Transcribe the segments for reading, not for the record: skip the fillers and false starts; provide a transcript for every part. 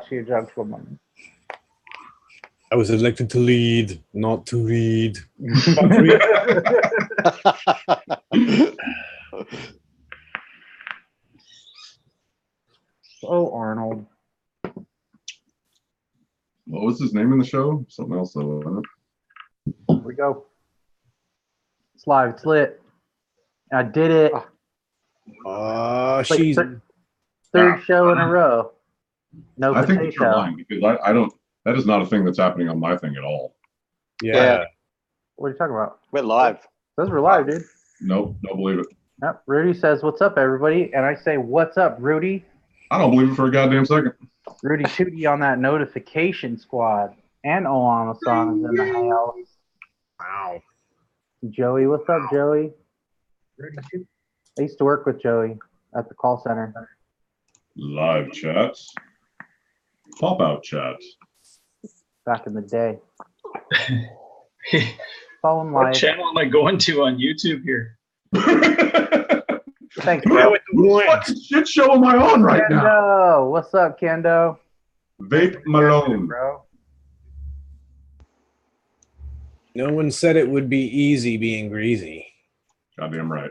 cost you a judge for money. I was elected to lead, not to read. Oh, Arnold. What was his name in the show? Something else though, wasn't it? Here we go. It's live. It's lit. I did it. She's Third show in a row. No I think that you're potato. lying because I don't. That is not a thing that's happening on my thing at all. yeah. What are you talking about? We're live. Those were live, dude. Nope, don't believe it. Yep. Rudy says, "What's up, everybody?" And I say, "What's up, Rudy?" I don't believe it for a goddamn second. Rudy Tootie on that notification squad. And Oama-san is in the house. Wow. Joey, what's up, Joey? I used to work with Joey at the call center. Live chats, pop out chats. Back in the day. Phone What live. channel am I going to on YouTube here? Thanks, Yeah, bro. with the one. What shit show am I on right now? Kendo, what's up, Kendo? Vape Malone. Bro. No one said it would be easy being greasy. Goddamn right.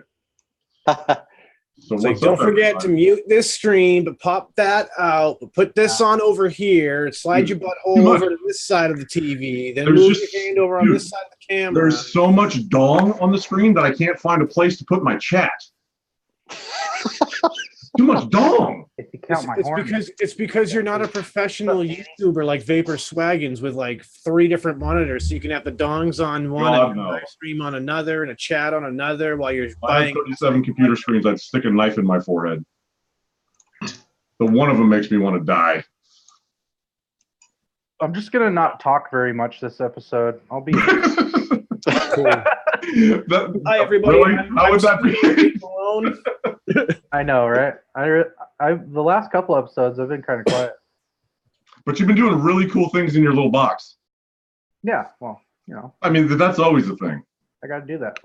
So It's like, what's don't up, forget to everybody? mute this stream, but pop that out, but put this on over here, slide your Too butthole much. over to this side of the TV, then There's move just- your hand over on dude, this side of the camera. There's so much dong on the screen that I can't find a place to put my chat. Too much dong. If you count my horn. It's because you're not a professional YouTuber like Vapor Swaggins with like 3 different monitors, so you can have the dongs on one, God, and a no. live stream on another, and a chat on another while you're If I buying. had 37 computer screens, I'd stick a knife in my forehead. The one of them makes me want to die. I'm just gonna not talk very much this episode. I'll be Hi everybody. Really? How would that be? Alone. I know, right? I the last couple episodes I've been kind of quiet. But you've been doing really cool things in your little box. Yeah, well, you know, I mean, that's always a thing. I gotta do that.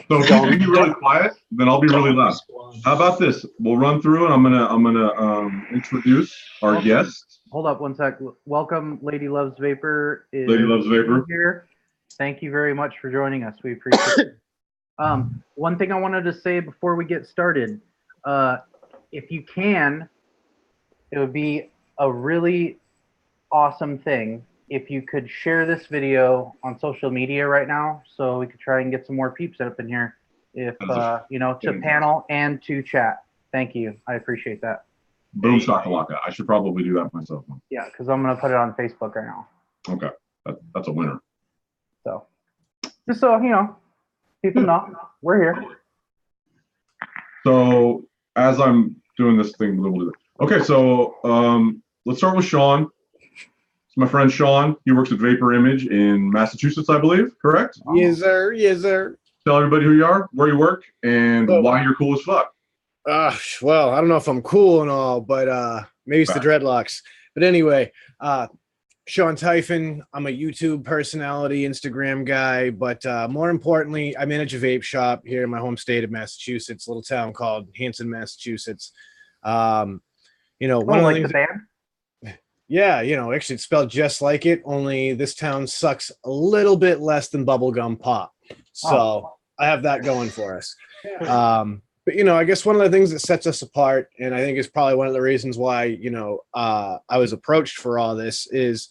So if you be really quiet, then I'll be really loud. How about this? We'll run through, and I'm gonna introduce our guest. Hold up one sec. Welcome, Lady Loves Vapor. Is Lady Loves Vapor. here. Thank you very much for joining us. We appreciate it. One thing I wanted to say before we get started, if you can, it would be a really awesome thing if you could share this video on social media right now, so we could try and get some more peeps up in here. If you know, to panel and to chat. Thank you. I appreciate that. Boom shakalaka. I should probably do that myself. Yeah, because I'm gonna put it on Facebook right now. Okay, that's a winner. So just so you know, people know we're here. So as I'm doing this thing, okay. So let's start with Sean. It's my friend Sean. He works at Vapor Image in Massachusetts, I believe. Correct? Yes, sir. Yes, sir. Tell everybody who you are, where you work, and why you're cool as fuck. Well, I don't know if I'm cool and all, but maybe it's the dreadlocks. But anyway, Sean Typhon. I'm a YouTube personality, Instagram guy, but more importantly, I manage a vape shop here in my home state of Massachusetts, a little town called Hanson, Massachusetts. You know, one of like the the band. Yeah, you know, actually it's spelled just like it, only this town sucks a little bit less than bubblegum pop. So I have that going for us. But, you know, I guess one of the things that sets us apart, and I think is probably one of the reasons why, you know, I was approached for all this is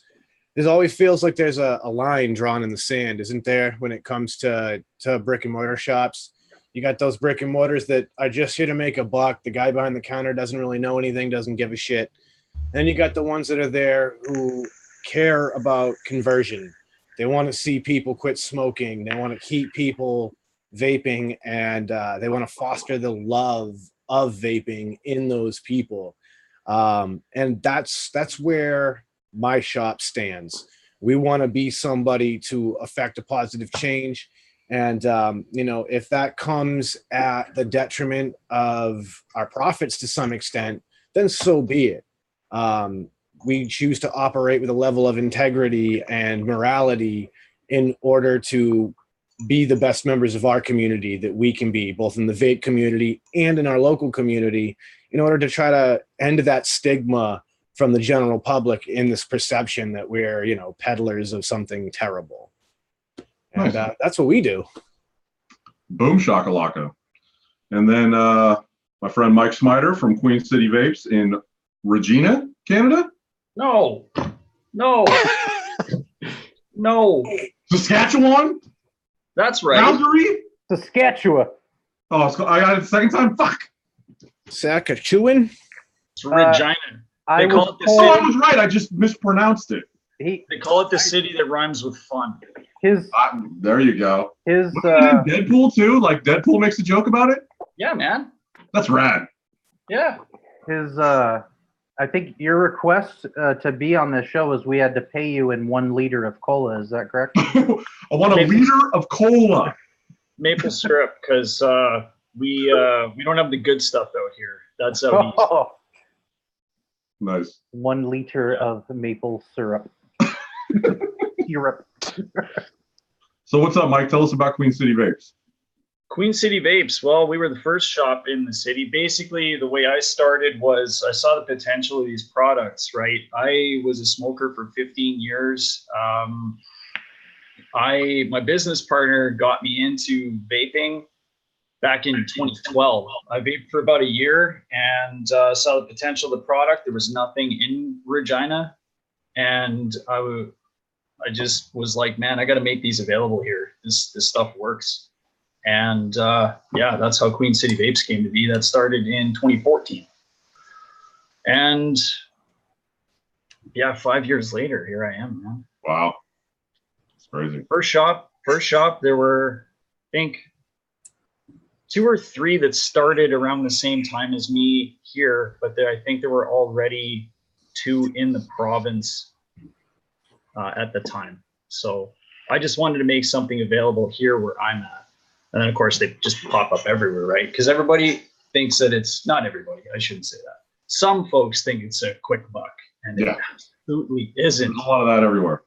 it always feels like there's a line drawn in the sand, isn't there, when it comes to brick and mortar shops? You got those brick and mortars that are just here to make a buck. The guy behind the counter doesn't really know anything, doesn't give a shit. Then you got the ones that are there who care about conversion. They want to see people quit smoking. They want to keep people vaping, and they want to foster the love of vaping in those people. And that's where my shop stands. We want to be somebody to affect a positive change. And, you know, if that comes at the detriment of our profits to some extent, then so be it. We choose to operate with a level of integrity and morality in order to be the best members of our community that we can be, both in the vape community and in our local community, in order to try to end that stigma from the general public in this perception that we're, you know, peddlers of something terrible. And that's what we do. Boom shakalaka. And then my friend Mike Smider from Queen City Vapes in Regina, Canada. No. No. Saskatchewan? That's right. Calgary? Saskatchewan. Oh, I got it the second time. Fuck. Saskatchewan? It's Regina. I They call it the Oh, I city. was right. I just mispronounced it. They call it the city that rhymes with fun. His There you go. his Wasn't it in Deadpool too? Like Deadpool makes a joke about it? Yeah, man. That's rad. Yeah. his I think your request to be on this show is we had to pay you in 1 liter of cola. Is that correct? I want a liter of cola. Maple syrup, because we don't have the good stuff out here. That's how we. Oh, Nice. 1 liter of maple syrup. Syrup. So what's up, Mike? Tell us about Queen City Vapes. Queen City Vapes. Well, we were the first shop in the city. Basically, the way I started was I saw the potential of these products, right? I was a smoker for 15 years. My business partner got me into vaping back in 2012. I vaped for about a year and saw the potential of the product. There was nothing in Regina. And I just was like, man, I got to make these available here. This stuff works. And yeah, that's how Queen City Vapes came to be. That started in 2014. And yeah, 5 years later, here I am, man. Wow. It's crazy. First shop, there were, I think, 2 or 3 that started around the same time as me here, but I think there were already 2 in the province at the time. So I just wanted to make something available here where I'm at. And then, of course, they just pop up everywhere, right? Because everybody thinks that it's not everybody. I shouldn't say that. Some folks think it's a quick buck, and it absolutely isn't. There's a lot of that everywhere.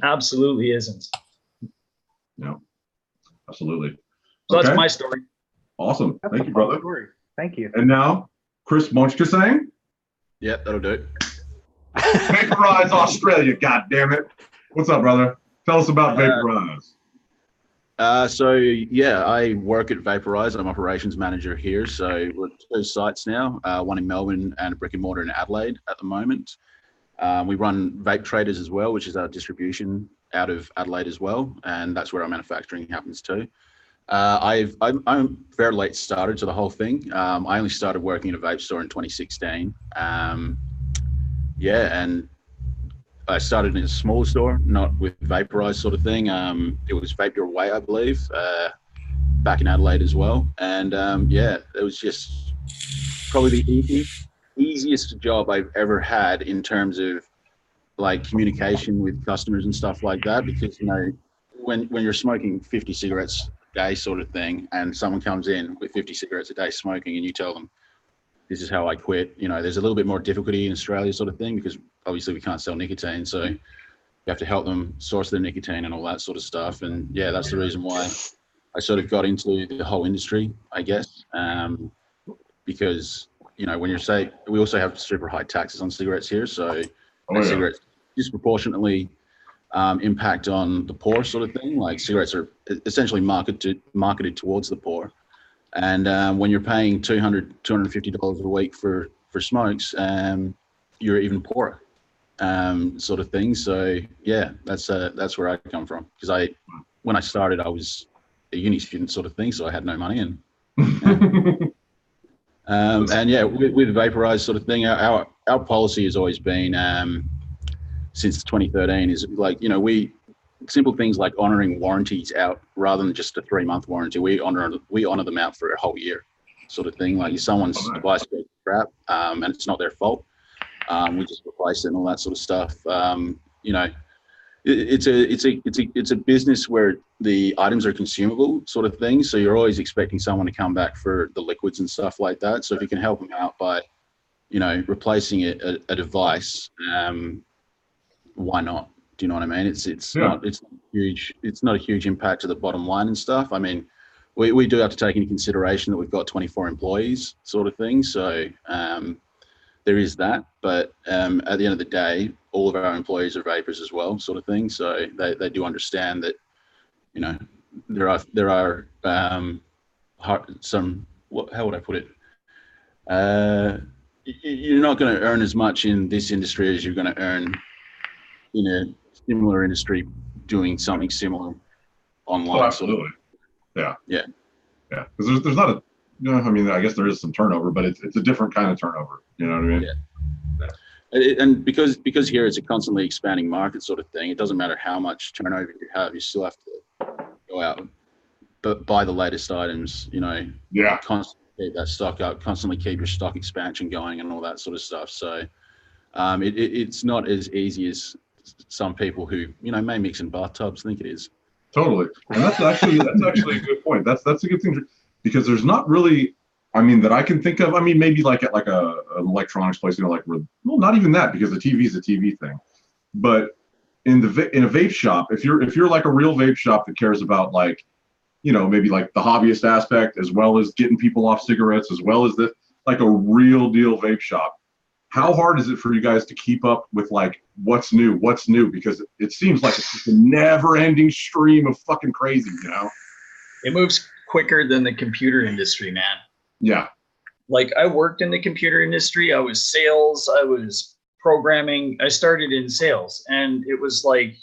Absolutely isn't. Yeah, absolutely. So that's my story. Awesome. That's Thank a you, fun brother. story. Thank you. And now, Chris Munchkasang, Yep, that'll do it. Vaporize Australia. God damn it. What's up, brother? Tell us about Vaporize. So yeah, I work at Vaporize. I'm operations manager here. So we're at 2 sites now, one in Melbourne and a brick and mortar in Adelaide at the moment. We run Vape Traders as well, which is our distribution out of Adelaide as well, and that's where our manufacturing happens too. I'm very late started to the whole thing. I only started working in a vape store in 2016. Yeah, and I started in a smaller store, not with Vaporize sort of thing. It was Vape Your Way, I believe, back in Adelaide as well. And yeah, it was just probably the easiest job I've ever had in terms of like communication with customers and stuff like that. Because, you know, when you're smoking 50 cigarettes a day sort of thing, and someone comes in with 50 cigarettes a day smoking and you tell them, this is how I quit, you know, there's a little bit more difficulty in Australia sort of thing, because obviously we can't sell nicotine. So you have to help them source their nicotine and all that sort of stuff. And yeah, that's the reason why I sort of got into the whole industry, I guess, because, you know, when you're we also have super high taxes on cigarettes here. So cigarettes disproportionately impact on the poor sort of thing. Like cigarettes are essentially marketed towards the poor. And when you're paying $200, $250 a week for smokes, you're even poorer, sort of thing. So yeah, that's where I come from. Because when I started, I was a uni student sort of thing, so I had no money. And yeah, with Vaporize sort of thing, our policy has always been since 2013 is like, you know, simple things like honoring warranties out rather than just a 3-month warranty. We honor them out for a whole year, sort of thing. Like if someone's device goes crap and it's not their fault, we just replace it and all that sort of stuff. You know, it's a business where the items are consumable, sort of thing. So you're always expecting someone to come back for the liquids and stuff like that. So if you can help them out by, you know, replacing a device, why not? Do you know what I mean? It's not a huge impact to the bottom line and stuff. I mean, we do have to take into consideration that we've got 24 employees, sort of thing. So there is that, but at the end of the day, all of our employees are vapors as well, sort of thing. So they do understand that, you know, there are some, how would I put it? You're not going to earn as much in this industry as you're going to earn in a similar industry doing something similar online. Oh, absolutely. Yeah. Yeah. Yeah. Because there's not a, you know, I mean, I guess there is some turnover, but it's a different kind of turnover. You know what I mean? Yeah. And because here it's a constantly expanding market sort of thing, it doesn't matter how much turnover you have, you still have to go out but buy the latest items, you know. Yeah. Constantly keep that stock up, constantly keep your stock expansion going and all that sort of stuff. So it's not as easy as some people who, you know, may mix in bathtubs think it is. Totally. And that's actually a good point. That's a good thing, because there's not really, I mean, that I can think of. I mean, maybe like at like an electronics place, you know, like, well, not even that, because the TV is a TV thing. But in a vape shop, if you're like a real vape shop that cares about, like, you know, maybe like the hobbyist aspect, as well as getting people off cigarettes, as well as like a real deal vape shop, how hard is it for you guys to keep up with, like, what's new? Because it seems like it's just a never ending stream of fucking crazy, you know? It moves quicker than the computer industry, man. Yeah. Like, I worked in the computer industry. I was sales. I was programming. I started in sales, and it was like,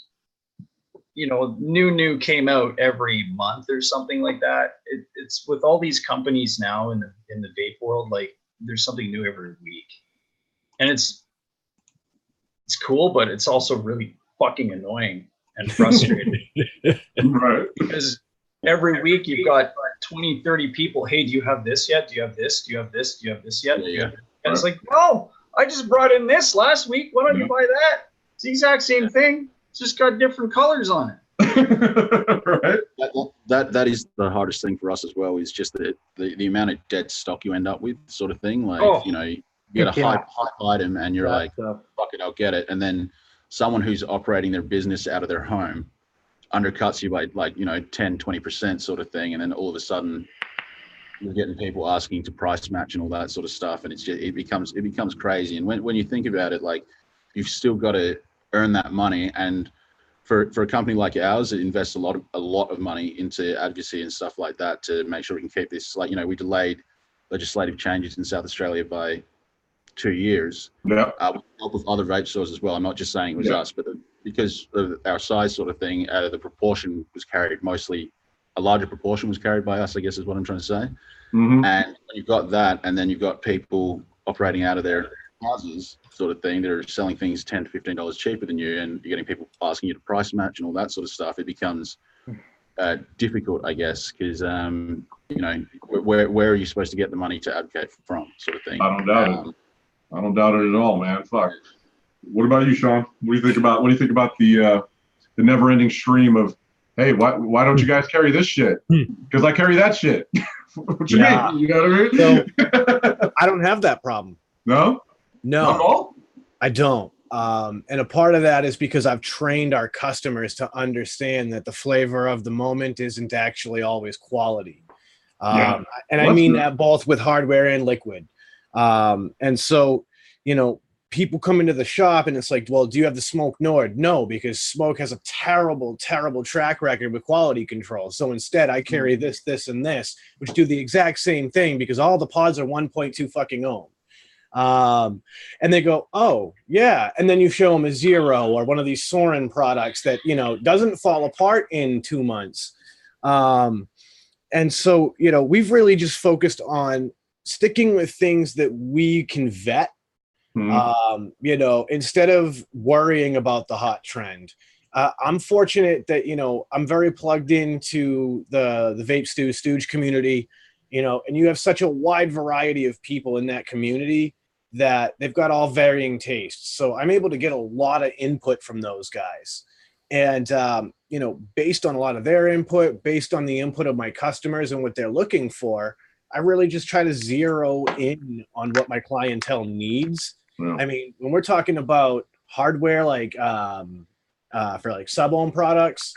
you know, new came out every month or something like that. It's with all these companies now in the vape world, like, there's something new every week, and it's cool, but it's also really fucking annoying and frustrating. Right. Because every week you've got 20, 30 people. Hey, do you have this yet? Do you have this? Do you have this? Do you have this yet? Yeah. And it's like, oh, I just brought in this last week. Why don't you buy that? It's the exact same thing. It's just got different colors on it. Right. That is the hardest thing for us as well, is just the amount of dead stock you end up with, sort of thing. Like, you know, you get a hype item and you're like, fuck it, I'll get it. And then someone who's operating their business out of their home undercuts you by, like, you know, 10, 20% sort of thing. And then all of a sudden you're getting people asking to price match and all that sort of stuff. And it's just, it becomes crazy. And when you think about it, like, you've still got to earn that money. And for a company like ours, it invests a lot of money into advocacy and stuff like that to make sure we can keep this. Like, you know, we delayed legislative changes in South Australia by 2 years. Yeah. With help with other vape stores as well. I'm not just saying it was us, but because of our size sort of thing, the proportion was carried a larger proportion was carried by us, I guess is what I'm trying to say. Mm-hmm. And when you've got that, and then you've got people operating out of their houses sort of thing, they're selling things $10 to $15 cheaper than you, and you're getting people asking you to price match and all that sort of stuff. It becomes difficult, I guess, because you know, where are you supposed to get the money to advocate from, sort of thing. I don't doubt it. I don't doubt it at all, man. Fuck. What about you, Sean? What do you think about the never-ending stream of, hey, why don't you guys carry this shit? Because I carry that shit. What you mean? You know what I mean? So, I don't have that problem. No? No, Not at all? I don't. And a part of that is because I've trained our customers to understand that the flavor of the moment isn't actually always quality. And I mean that both with hardware and liquid. And so, you know, people come into the shop and it's like, well, do you have the Smoke Nord? No, because Smoke has a terrible, terrible track record with quality control. So instead I carry this, and this, which do the exact same thing because all the pods are 1.2 fucking ohm. And they go, oh yeah. And then you show them a Zero or one of these Soren products that, you know, doesn't fall apart in 2 months. And so, you know, we've really just focused on sticking with things that we can vet. You know, instead of worrying about the hot trend. I'm fortunate that, you know, I'm very plugged into the Vape Stooge community, you know, and you have such a wide variety of people in that community that they've got all varying tastes. So I'm able to get a lot of input from those guys. And, you know, based on a lot of their input, based on the input of my customers and what they're looking for, I really just try to zero in on what my clientele needs. Yeah. I mean, when we're talking about hardware, like for like sub-ohm products,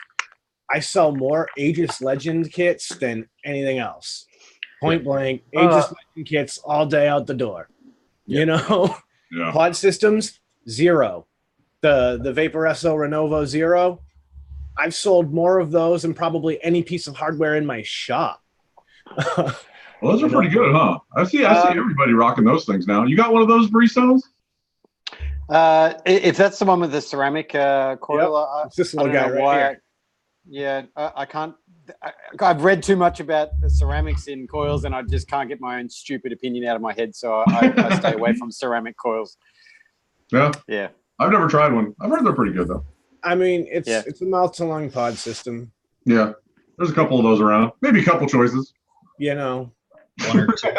I sell more Aegis Legend kits than anything else. Point blank, Aegis Legend kits all day out the door. You know? Yeah. Pod systems, 0. The Vaporesso Renovo 0. I've sold more of those than probably any piece of hardware in my shop. Well, those are pretty good, huh? I see everybody rocking those things now. You got one of those Bristones? If that's the one with the ceramic coil, It's this I little don't guy know right here. Yeah, I can't. I've read too much about the ceramics in coils, and I just can't get my own stupid opinion out of my head. So I stay away from ceramic coils. Yeah. Yeah. I've never tried one. I've heard they're pretty good though. I mean, it's a mouth to lung pod system. Yeah. There's a couple of those around. Maybe a couple choices. You know. One or two.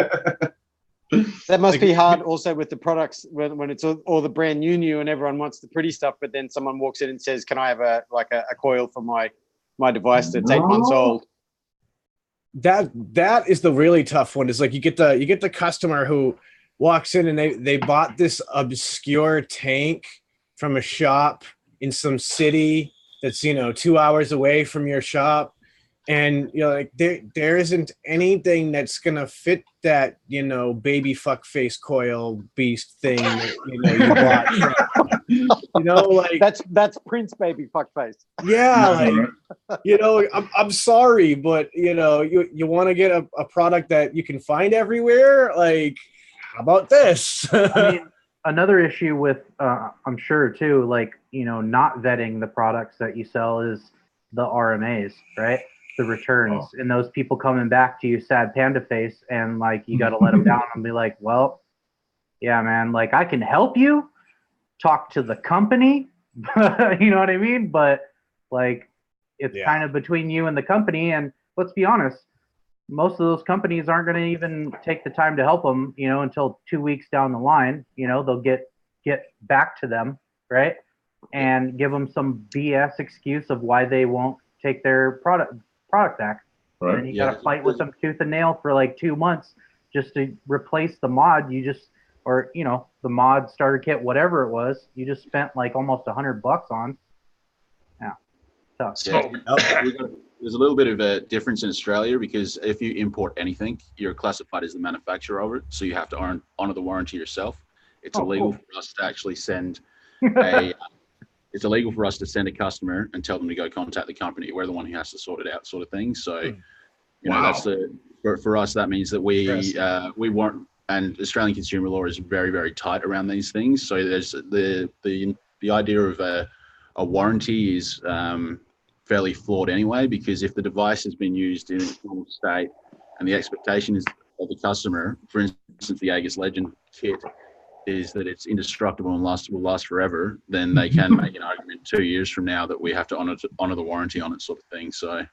That must be hard also with the products when it's all the brand new and everyone wants the pretty stuff, but then someone walks in and says, "Can I have a coil for my device that's 8 months old?" That is the really tough one. Is like you get the customer who walks in and they bought this obscure tank from a shop in some city that's 2 hours away from your shop, and like there isn't anything that's gonna fit that baby fuck face coil beast thing that you bought from, like that's Prince baby fuck face. Yeah, like I'm sorry, but you want to get a product that you can find everywhere. Like, how about this? I mean, another issue with I'm sure too, like not vetting the products that you sell is the RMAs, right? The returns, and those people coming back to you sad panda face, and like you got to let them down and be like, well, yeah, man, like I can help you talk to the company, you know what I mean? But like it's kind of between you and the company, and let's be honest, most of those companies aren't going to even take the time to help them, until 2 weeks down the line. They'll get back to them, right, and give them some BS excuse of why they won't take their product back. Right. And you got to fight with them tooth and nail for like 2 months just to replace the mod or the mod starter kit, whatever it was, you just spent like almost $100 on. Yeah. Tough. Yeah. There's a little bit of a difference in Australia because if you import anything, you're classified as the manufacturer of it. So you have to honor the warranty yourself. It's illegal for us to actually send it's illegal for us to send a customer and tell them to go contact the company. We're the one who has to sort it out, sort of thing. So, that's for us, that means that we weren't, and Australian consumer law is very, very tight around these things. So there's the idea of a warranty is fairly flawed anyway, because if the device has been used in a normal state and the expectation is of the customer, for instance, the Aegis Legend kit, is that it's indestructible and will last forever, then they can make an argument 2 years from now that we have to honor the warranty on it, sort of thing. So,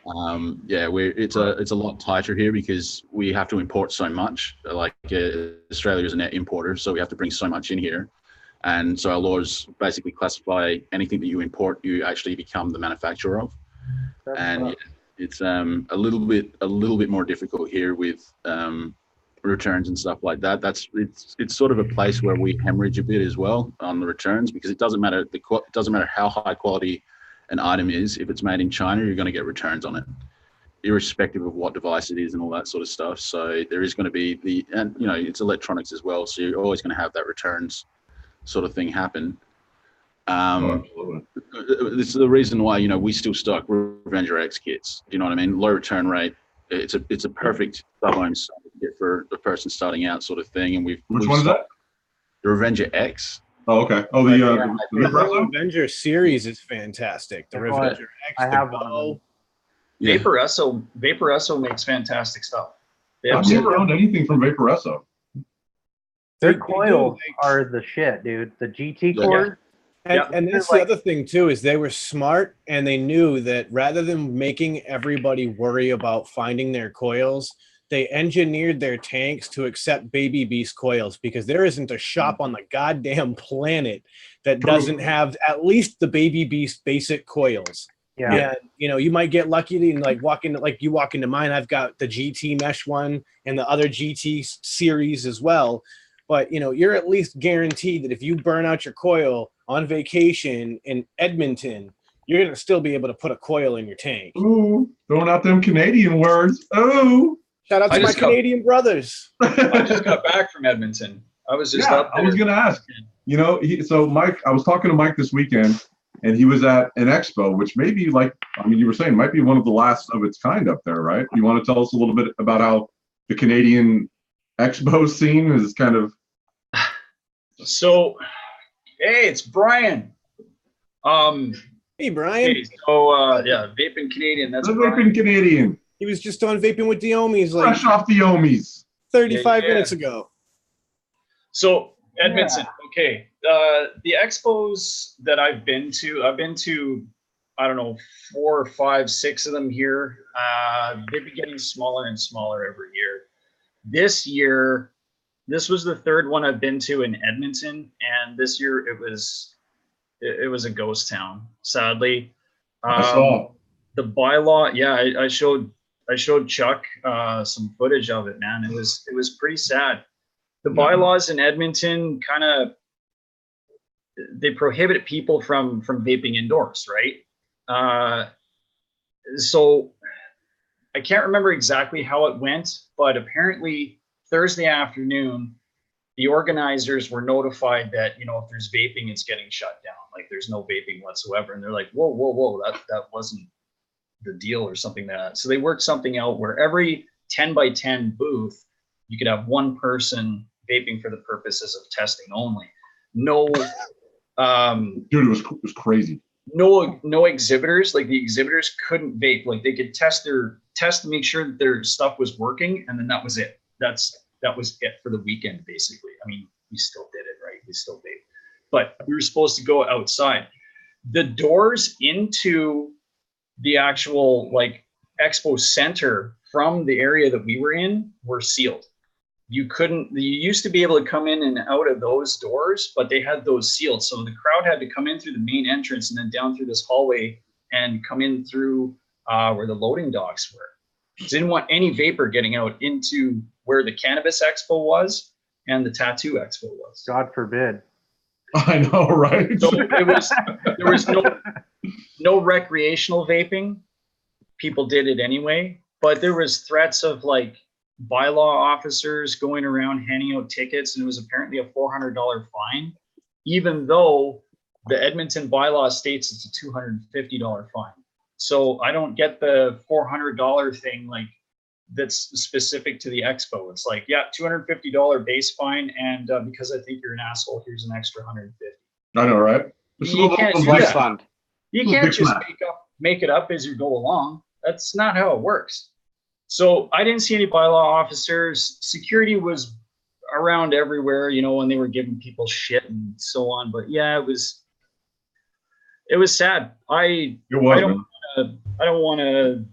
it's a lot tighter here because we have to import so much. Like Australia is a net importer, so we have to bring so much in here, and so our laws basically classify anything that you import, you actually become the manufacturer of. It's a little bit more difficult here with returns and stuff like that. It's sort of a place where we hemorrhage a bit as well on the returns, because it doesn't matter how high quality an item is. If it's made in China, you're going to get returns on it, irrespective of what device it is and all that sort of stuff. So there is going to be it's electronics as well, so you're always going to have that returns sort of thing happen. This is the reason why we still stock Revenger X kits. Do you know what I mean? Low return rate. It's a perfect sub-home kit for the person starting out, sort of thing. And which one is that? The Revenger X. Oh, okay. Oh, the Revenger series is fantastic. The Revenger X. I have one. Yeah. Vaporesso makes fantastic stuff. I've never owned anything from Vaporesso. Their coils are the shit, dude. The GT cores. And that's the other thing too, is they were smart and they knew that rather than making everybody worry about finding their coils, they engineered their tanks to accept Baby Beast coils, because there isn't a shop on the goddamn planet that doesn't have at least the Baby Beast basic coils. Yeah. And you might get lucky and walk into mine. I've got the GT mesh one and the other GT series as well. But you're at least guaranteed that if you burn out your coil on vacation in Edmonton, you're gonna still be able to put a coil in your tank. Ooh, throwing out them Canadian words. Oh, shout out to my Canadian brothers. I just got back from Edmonton. I was just Yeah, up there. I was gonna ask. You know, so Mike, I was talking to Mike this weekend, and he was at an expo, which may be like, I mean, you were saying might be one of the last of its kind up there, right? You want to tell us a little bit about how the Canadian expo scene is kind of? So, hey, it's Brian. Hey, Brian. Okay, so yeah, Vaping Canadian. That's The Brian. Vaping Canadian, He was just on Vaping with the Omies like fresh off the Omies. 35 Yeah. minutes ago. So Edmonton, okay. The expos that I've been to, I don't know, 4 or 5, 6 of them here. They've been getting smaller and smaller every year. This year, this was the 3rd one I've been to in Edmonton, and this year it was a ghost town, sadly. I saw. The bylaw, yeah, I showed Chuck some footage of it, man. It was pretty sad. The bylaws in Edmonton kind of, they prohibit people from vaping indoors, right? So I can't remember exactly how it went, but apparently Thursday afternoon, the organizers were notified that, you know, if there's vaping, it's getting shut down. Like there's no vaping whatsoever. And they're like, whoa, that wasn't the deal or something like that. So they worked something out where every 10 by 10 booth, you could have one person vaping for the purposes of testing only. No, Dude, it was crazy. no exhibitors. Like the exhibitors couldn't vape. Like they could test to make sure that their stuff was working, and then that was it. That was it for the weekend, basically. I mean, we still did it, right? We still vape, but we were supposed to go outside. The doors into the actual like expo center from the area that we were in were sealed. You used to be able to come in and out of those doors, but they had those sealed. So the crowd had to come in through the main entrance and then down through this hallway and come in through where the loading docks were. Didn't want any vapor getting out into where the Cannabis Expo was and the Tattoo Expo was. God forbid. I know, right? So there was no recreational vaping. People did it anyway, but there was threats of like bylaw officers going around handing out tickets, and it was apparently a $400 fine, even though the Edmonton bylaw states it's a $250 fine. So I don't get the $400 thing like that's specific to the expo. It's like, yeah, $250 base fine, and because I think you're an asshole, here's an extra $150. I know, right? You can't do Slush that. fund. You can't just make it up as you go along. That's not how it works. So I didn't see any bylaw officers. Security was around everywhere, you know, when they were giving people shit and so on. But yeah, it was sad. I don't want to,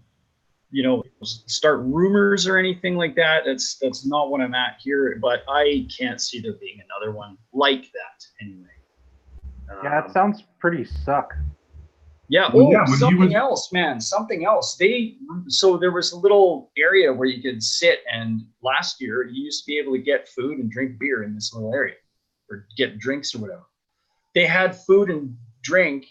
you know, start rumors or anything like that. That's not what I'm at here. But I can't see there being another one like that anyway. Yeah, it sounds pretty suck. Yeah. Well, Oh, yeah, when something else, man. Something else. So there was a little area where you could sit, and last year you used to be able to get food and drink beer in this little area, or get drinks or whatever. They had food and drink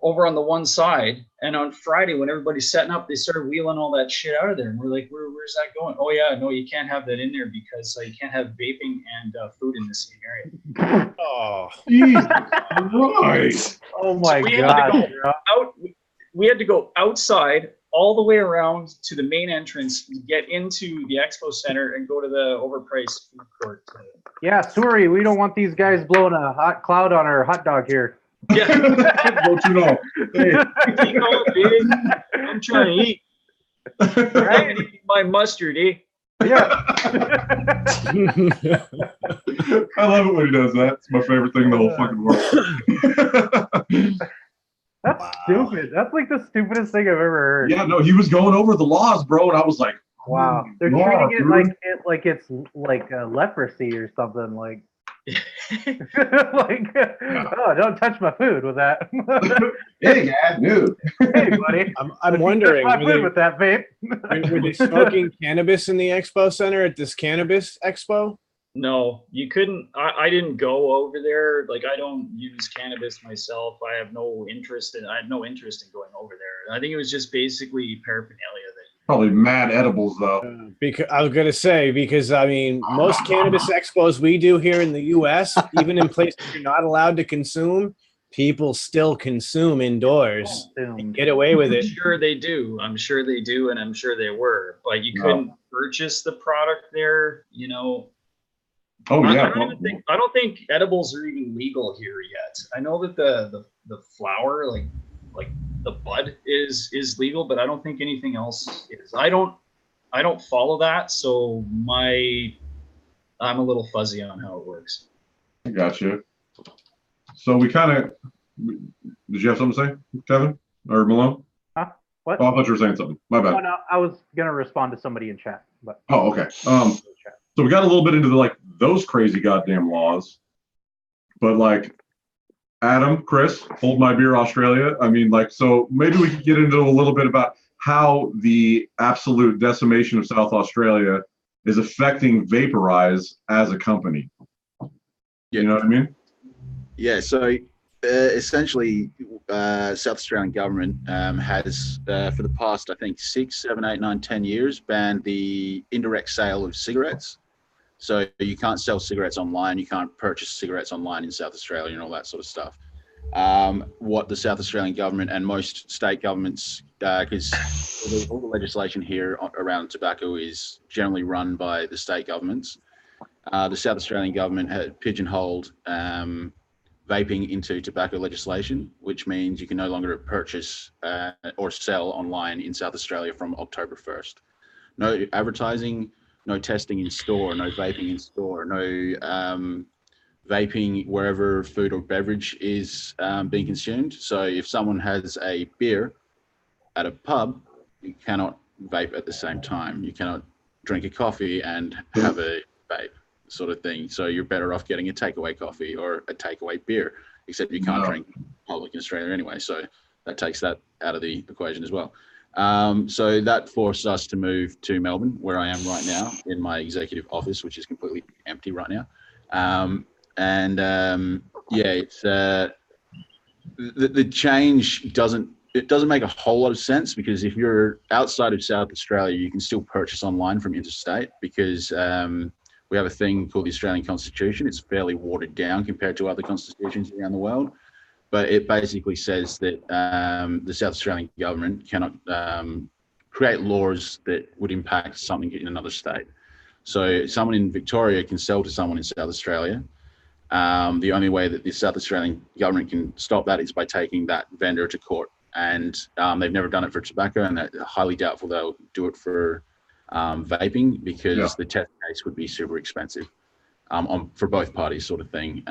over on the one side, and on Friday when everybody's setting up, they started wheeling all that shit out of there, and we're like, where's that going? Oh yeah, no, you can't have that in there because you can't have vaping and food in the same area. Oh, Right. Oh my So God. we had to go outside all the way around to the main entrance, get into the expo center, and go to the overpriced food court. Yeah, sorry, we don't want these guys blowing a hot cloud on our hot dog here. Yeah, Don't you know? Hey. you know, dude, I'm trying to eat. Right? My mustard, eh? Yeah. I love it when he does that. It's my favorite thing in the whole fucking world. That's stupid. That's like the stupidest thing I've ever heard. Yeah, no, he was going over the laws, bro, and I was like, Wow. They're yeah, treating it dude. like it's like leprosy or something. Like, like, oh, don't touch my food with that. Hey, yeah, dude. Hey, buddy. I'm wondering, Touch my were food with that vape. were they smoking cannabis in the expo center at this cannabis expo? No, you couldn't. I didn't go over there. Like, I don't use cannabis myself. I had no interest in going over there. I think it was just basically paraphernalia that you Probably mad edibles though. Because I was gonna say, because I mean, most cannabis expos we do here in the U.S., even in places you're not allowed to consume, people still consume indoors. And get away with it. I'm sure they do. I'm sure they do, and I'm sure they were. But you couldn't purchase the product there. You know. Oh yeah. I don't think edibles are even legal here yet. I know that the flower, like the bud is legal, but I don't think anything else is. I don't follow that, so I'm a little fuzzy on how it works. I gotcha. So we kind of, did you have something to say, Kevin or Malone? Huh? What? Oh, I thought you were saying something. My bad. Oh, no, I was gonna respond to somebody in chat, but. Oh, okay. So we got a little bit into those crazy goddamn laws, but like Adam, Chris, Hold My Beer Australia. I mean, so maybe we could get into a little bit about how the absolute decimation of South Australia is affecting Vaporize as a company. You know what I mean? Yeah. So essentially, South Australian government has, for the past, I think, 6, 7, 8, 9, 10 years, banned the indirect sale of cigarettes. So you can't sell cigarettes online. You can't purchase cigarettes online in South Australia and all that sort of stuff. What the South Australian government and most state governments, because all the legislation here around tobacco is generally run by the state governments. The South Australian government had pigeonholed vaping into tobacco legislation, which means you can no longer purchase or sell online in South Australia from October 1st. No advertising, no testing in store, no vaping in store, no vaping wherever food or beverage is being consumed. So if someone has a beer at a pub, you cannot vape at the same time. You cannot drink a coffee and have a vape, sort of thing. So you're better off getting a takeaway coffee or a takeaway beer, except you can't drink public in Australia anyway. So that takes that out of the equation as well. So that forced us to move to Melbourne, where I am right now in my executive office, which is completely empty right now. It's the change doesn't make a whole lot of sense, because if you're outside of South Australia, you can still purchase online from interstate, because we have a thing called the Australian Constitution. It's fairly watered down compared to other constitutions around the world. But it basically says that the South Australian government cannot create laws that would impact something in another state. So someone in Victoria can sell to someone in South Australia. The only way that the South Australian government can stop that is by taking that vendor to court. And they've never done it for tobacco, and they're highly doubtful they'll do it for vaping, because the test case would be super expensive for both parties, sort of thing.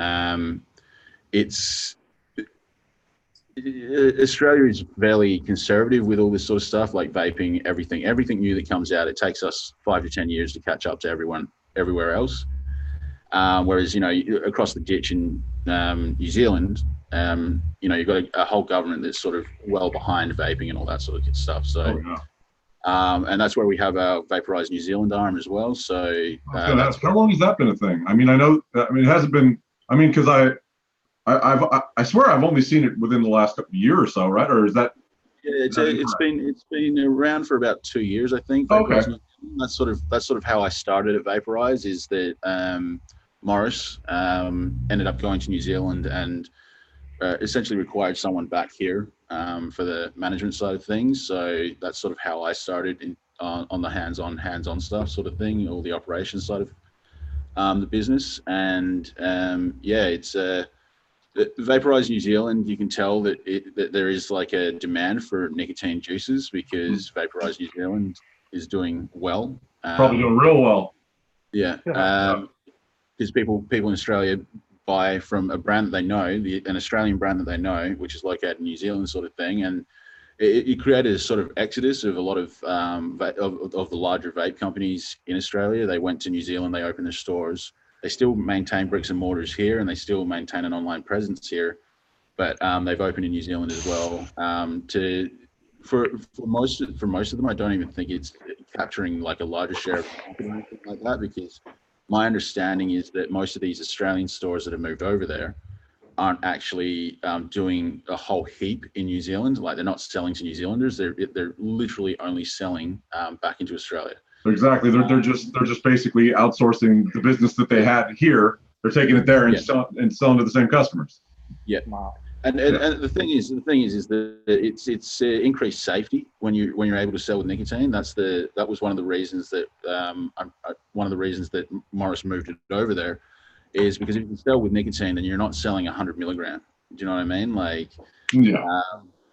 Australia is fairly conservative with all this sort of stuff, like vaping, everything new that comes out. It takes us 5 to 10 years to catch up to everyone everywhere else. Whereas, across the ditch in New Zealand, you've got a whole government that's sort of well behind vaping and all that sort of good stuff. So, and that's where we have our Vaporize New Zealand arm as well. So, how long has that been a thing? I mean, it hasn't been. I mean, because I swear I've only seen it within the last year or so, right? Or is that? Yeah, it's been around for about 2 years, I think. Okay. That's sort of how I started at Vaporize. Is that Morris ended up going to New Zealand and essentially required someone back here for the management side of things. So that's sort of how I started on the hands-on stuff, sort of thing, all the operations side of the business. And it's Vaporize New Zealand. You can tell that there is like a demand for nicotine juices, because Vaporize New Zealand is doing well. Probably doing real well. Yeah. Because people in Australia buy from a brand that they know, an Australian brand that they know, which is located in New Zealand, sort of thing. And it created a sort of exodus of a lot of the larger vape companies in Australia. They went to New Zealand, they opened their stores. They still maintain bricks and mortars here, and they still maintain an online presence here. But they've opened in New Zealand as well. For most of them, I don't even think it's capturing like a larger share of the market or anything like that, because my understanding is that most of these Australian stores that have moved over there aren't actually doing a whole heap in New Zealand. Like they're not selling to New Zealanders. They're literally only selling back into Australia. Exactly. They're just basically outsourcing the business that they had here. They're taking it there and selling to the same customers. Yeah. Wow. And the thing is that it's increased safety when you're able to sell with nicotine. That was one of the reasons that Morris moved it over there, is because if you can sell with nicotine, then you're not selling 100 milligram. Do you know what I mean? Like, yeah.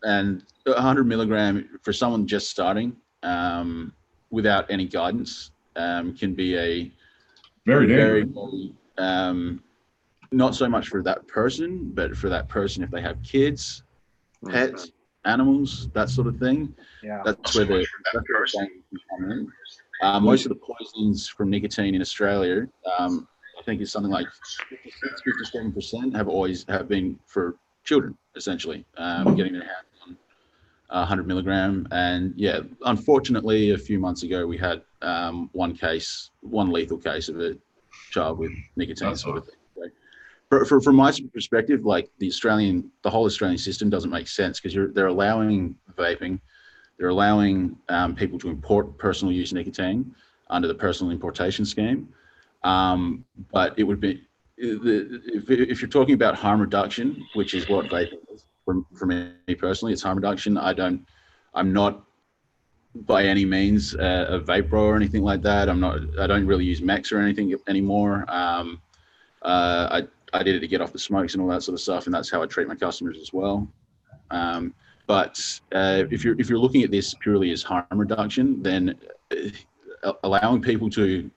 And 100 milligram for someone just starting without any guidance can be a very dangerous. Not so much for that person, but for that person if they have kids, pets, animals, that sort of thing. Yeah. That's where the danger can come in. Most of the poisons from nicotine in Australia, I think it's something like 57% have been for children, essentially, getting their hands on 100 milligram. And yeah, unfortunately, a few months ago, we had one lethal case of a child with nicotine sort of thing. From my perspective, like the whole Australian system doesn't make sense, because they're allowing vaping, they're allowing people to import personal use nicotine under the personal importation scheme. But it would be, if you're talking about harm reduction, which is what vaping is for me personally, it's harm reduction. I'm not by any means a vape grower or anything like that. I don't really use Mex or anything anymore. I did it to get off the smokes and all that sort of stuff, and that's how I treat my customers as well. But if you're looking at this purely as harm reduction, then allowing people to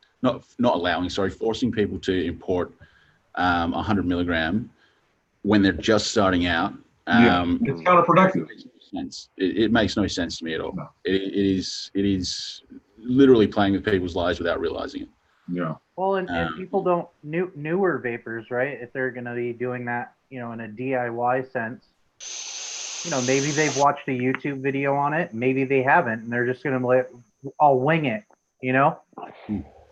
forcing people to import 100 milligram when they're just starting out, it's counterproductive. It makes no sense to me at all. No. It is literally playing with people's lives without realizing it. Yeah. Well, and people don't, newer vapors, right? If they're going to be doing that, in a DIY sense, maybe they've watched a YouTube video on it, maybe they haven't, and they're just going to I'll wing it,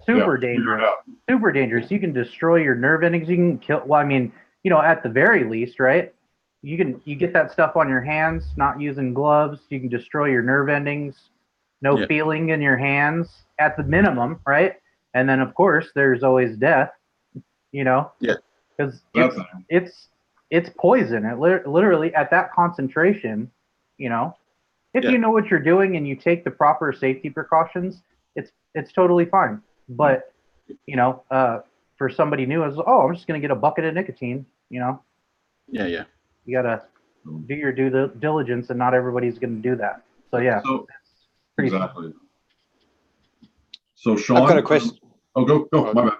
Super dangerous. Super dangerous. You can destroy your nerve endings. You can kill. Well, I mean, at the very least, right? You get that stuff on your hands, not using gloves. You can destroy your nerve endings. No feeling in your hands at the minimum, right? And then, of course, there's always death, Yeah. Because it's poison. It literally, at that concentration, if you know what you're doing and you take the proper safety precautions, it's totally fine. But, for somebody new, I'm just going to get a bucket of nicotine, Yeah. You got to do your due diligence, and not everybody's going to do that. So, yeah. Exactly. So, Sean, I've got a question. Oh, go. My bad.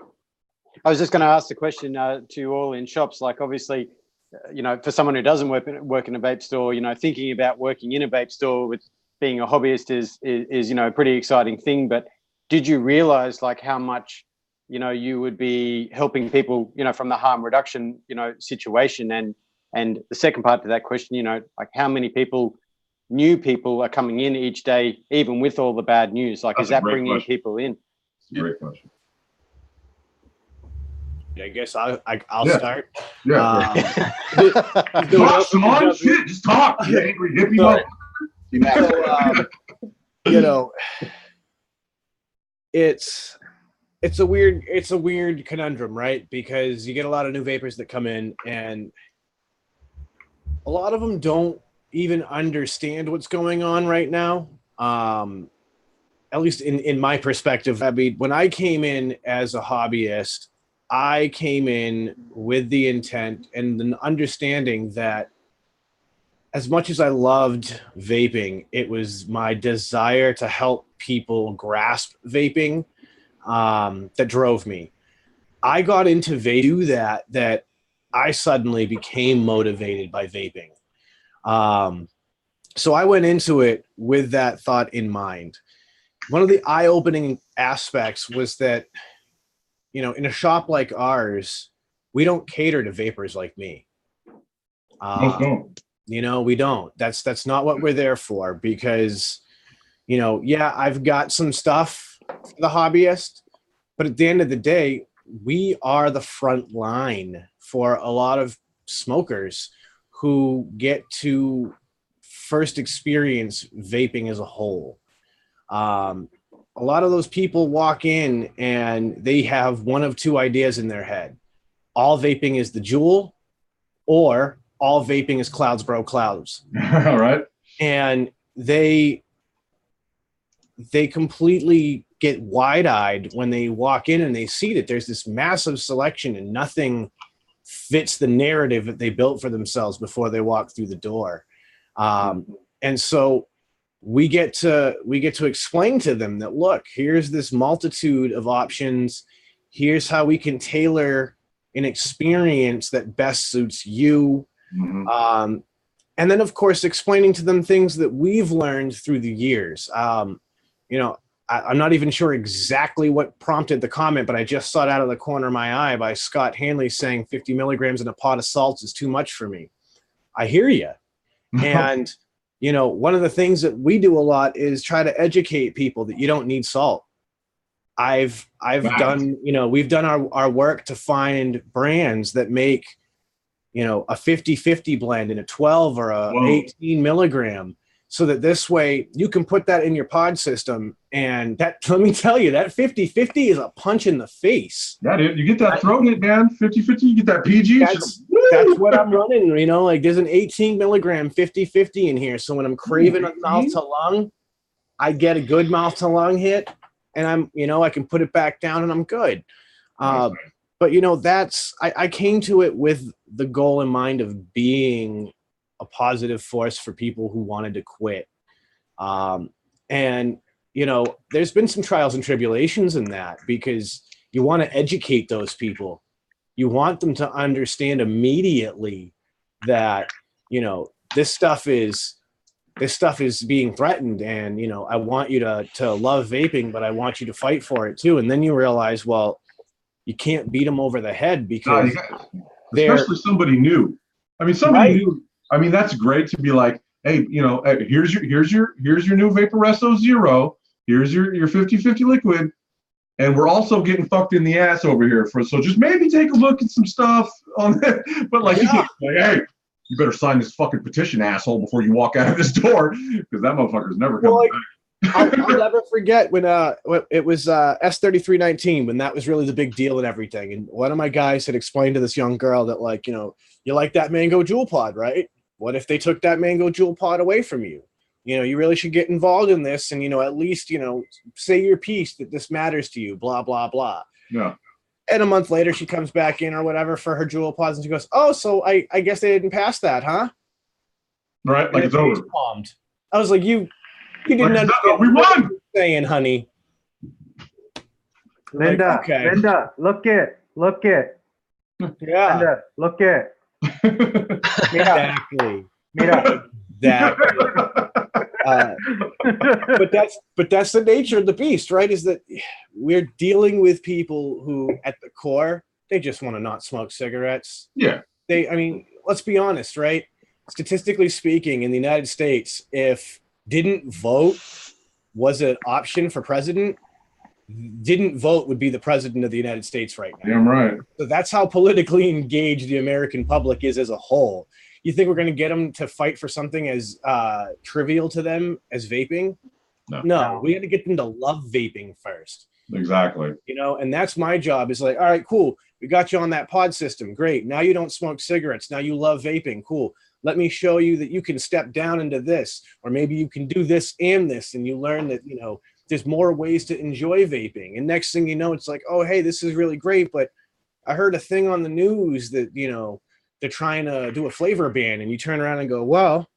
I was just going to ask the question to you all in shops. Like, obviously, for someone who doesn't work in a vape store, thinking about working in a vape store with being a hobbyist is a pretty exciting thing. But did you realize like how much, you would be helping people, from the harm reduction, situation? And the second part to that question, like how many new people are coming in each day, even with all the bad news? Like, is that bringing people in? Great question. I guess I'll start. Yeah. Talk, Sean. Shit, just talk. You angry hippie. So, it's a weird conundrum, right? Because you get a lot of new vapors that come in, and a lot of them don't even understand what's going on right now. At least in my perspective. I mean, when I came in as a hobbyist, I came in with the intent and the understanding that as much as I loved vaping, it was my desire to help people grasp vaping that drove me. I got into vaping that I suddenly became motivated by vaping. So I went into it with that thought in mind. One of the eye-opening aspects was that, in a shop like ours, we don't cater to vapors like me. Most don't. We don't. That's not what we're there for, because, I've got some stuff for the hobbyist, but at the end of the day, we are the front line for a lot of smokers who get to first experience vaping as a whole. A lot of those people walk in and they have one of two ideas in their head. All vaping is the jewel, or all vaping is clouds bro clouds. All right. And they completely get wide-eyed when they walk in and they see that there's this massive selection and nothing fits the narrative that they built for themselves before they walk through the door. And so we get to explain to them that, look, here's this multitude of options. Here's how we can tailor an experience that best suits you. Mm-hmm. And then, of course, explaining to them things that we've learned through the years. You know, I'm not even sure exactly what prompted the comment, but I just saw it out of the corner of my eye by Scott Hanley saying 50 milligrams in a pot of salt is too much for me. I hear you. And, you know, one of the things that we do a lot is try to educate people that you don't need salt. I've done, you know, we've done our work to find brands that make, you know, a 50-50 blend in a 12 or a 18 milligram, so that this way you can put that in your pod system. And that, let me tell you, that 50-50 is a punch in the face. Yeah, dude, you get that throat hit, man. 50-50, you get that PG. That's what I'm running, you know, like there's an 18 milligram 50-50 in here. So when I'm craving a mouth to lung, I get a good mouth to lung hit, and I'm, you know, I can put it back down and I'm good. But, you know, that's, I came to it with the goal in mind of being a positive force for people who wanted to quit. And, you know, there's been some trials and tribulations in that, because you want to educate those people. You want them to understand immediately that, you know, this stuff is being threatened, and, you know, I want you to love vaping, but I want you to fight for it too. And then you realize, well, you can't beat them over the head, because especially somebody new. I mean, somebody new. I mean, that's great to be like, hey, you know, here's your new Vaporesso Zero. Here's your 50-50 liquid, and we're also getting fucked in the ass over here. So just maybe take a look at some stuff on that. But like, you can't say, hey, you better sign this fucking petition, asshole, before you walk out of this door, because that motherfucker's never coming back. I'll never forget when it was S3319, when that was really the big deal and everything. And one of my guys had explained to this young girl that, like, you know, you like that mango jewel pod, right? What if they took that mango jewel pod away from you? You know, you really should get involved in this, and, you know, at least, you know, say your piece that this matters to you, blah, blah, blah. Yeah. And a month later, she comes back in or whatever for her jewel pods, and she goes, oh, so I guess they didn't pass that, huh? Right, like it's over. Bombed. I was like, you didn't understand we won. What you're saying, honey. Linda, like, okay. Linda, look it. Yeah. Linda, look it. Exactly. Mira. Exactly. But that's the nature of the beast, right? Is that we're dealing with people who, at the core, they just want to not smoke cigarettes. Yeah. I mean, let's be honest, right? Statistically speaking, in the United States, if didn't vote was an option for president, didn't vote would be the president of the United States right now. Damn right. So that's how politically engaged the American public is as a whole. You think we're going to get them to fight for something as trivial to them as vaping? No, we had to get them to love vaping first. Exactly. You know, and that's my job, is like, all right, cool. We got you on that pod system. Great. Now you don't smoke cigarettes. Now you love vaping. Cool. Let me show you that you can step down into this, or maybe you can do this and this. And you learn that, you know, there's more ways to enjoy vaping. And next thing you know, it's like, oh, hey, this is really great. But I heard a thing on the news that, you know, they're trying to do a flavor ban, and you turn around and go, well,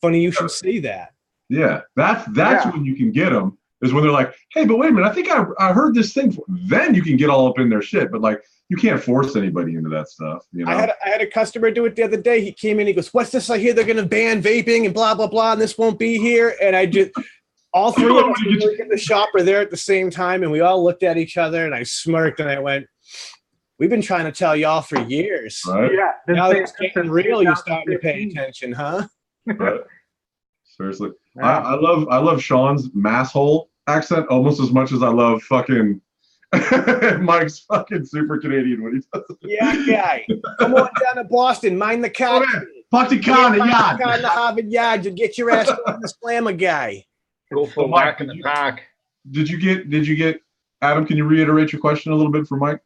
funny you should say that. Yeah, that's when you can get them, is when they're like, hey, but wait a minute, I think I heard this thing. Then you can get all up in their shit, but like, you can't force anybody into that stuff. You know? I had a customer do it the other day. He came in, he goes, what's this? I hear they're going to ban vaping and blah, blah, blah, and this won't be here. And I just, all three of us in the shop were there at the same time, and we all looked at each other, and I smirked, and I went, we've been trying to tell y'all for years. Right? Yeah. Now that it's getting real, you're starting to pay attention, huh? Right. Seriously. Yeah. I love Sean's masshole accent almost as much as I love fucking Mike's fucking super Canadian when he does it. Yeah, guy. Come on down to Boston. Mind the car. Park the car in the yard. Car in the Harvard yard. You get your ass on the slammer, guy. Go for a whack in the pack. Did you get Adam? Can you reiterate your question a little bit for Mike?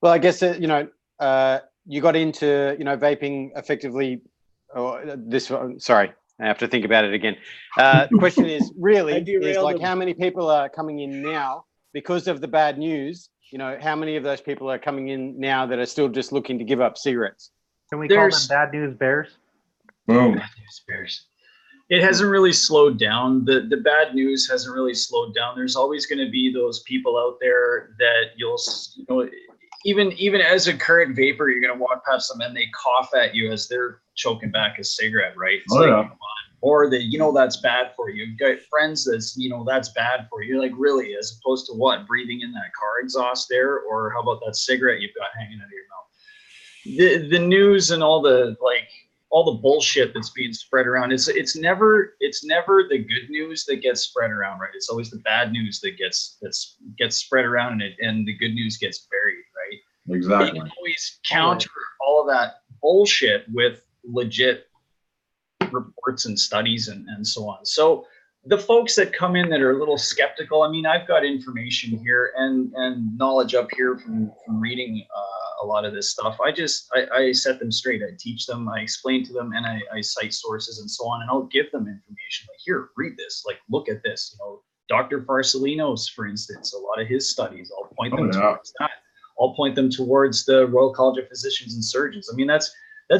Well, I guess you got into vaping effectively. Sorry, I have to think about it again. The question is like how many people are coming in now because of the bad news? How many of those people are coming in now that are still just looking to give up cigarettes? Can we call them bad news bears? Boom. Bad news bears. It hasn't really slowed down. The bad news hasn't really slowed down. There's always going to be those people out there that even as a current vapor, you're going to walk past them and they cough at you as they're choking back a cigarette, right? It's come on. Or that's bad for you. You've got friends that's bad for you. Like, really, as opposed to what? Breathing in that car exhaust there? Or how about that cigarette you've got hanging out of your mouth? The news and all the bullshit that's being spread around, it's never the good news that gets spread around, right? It's always the bad news that gets spread around, and the good news gets buried, right? Exactly. You can always counter all of that bullshit with legit reports and studies and so on. So the folks that come in that are a little skeptical, I mean, I've got information here and knowledge up here from reading a lot of this stuff. I set them straight. I teach them, I explain to them, and I cite sources and so on, and I'll give them information. Like, here, read this, like, look at this. Dr. Farsalinos, for instance, a lot of his studies, I'll point them towards that. I'll point them towards the Royal College of Physicians and Surgeons. I mean, that's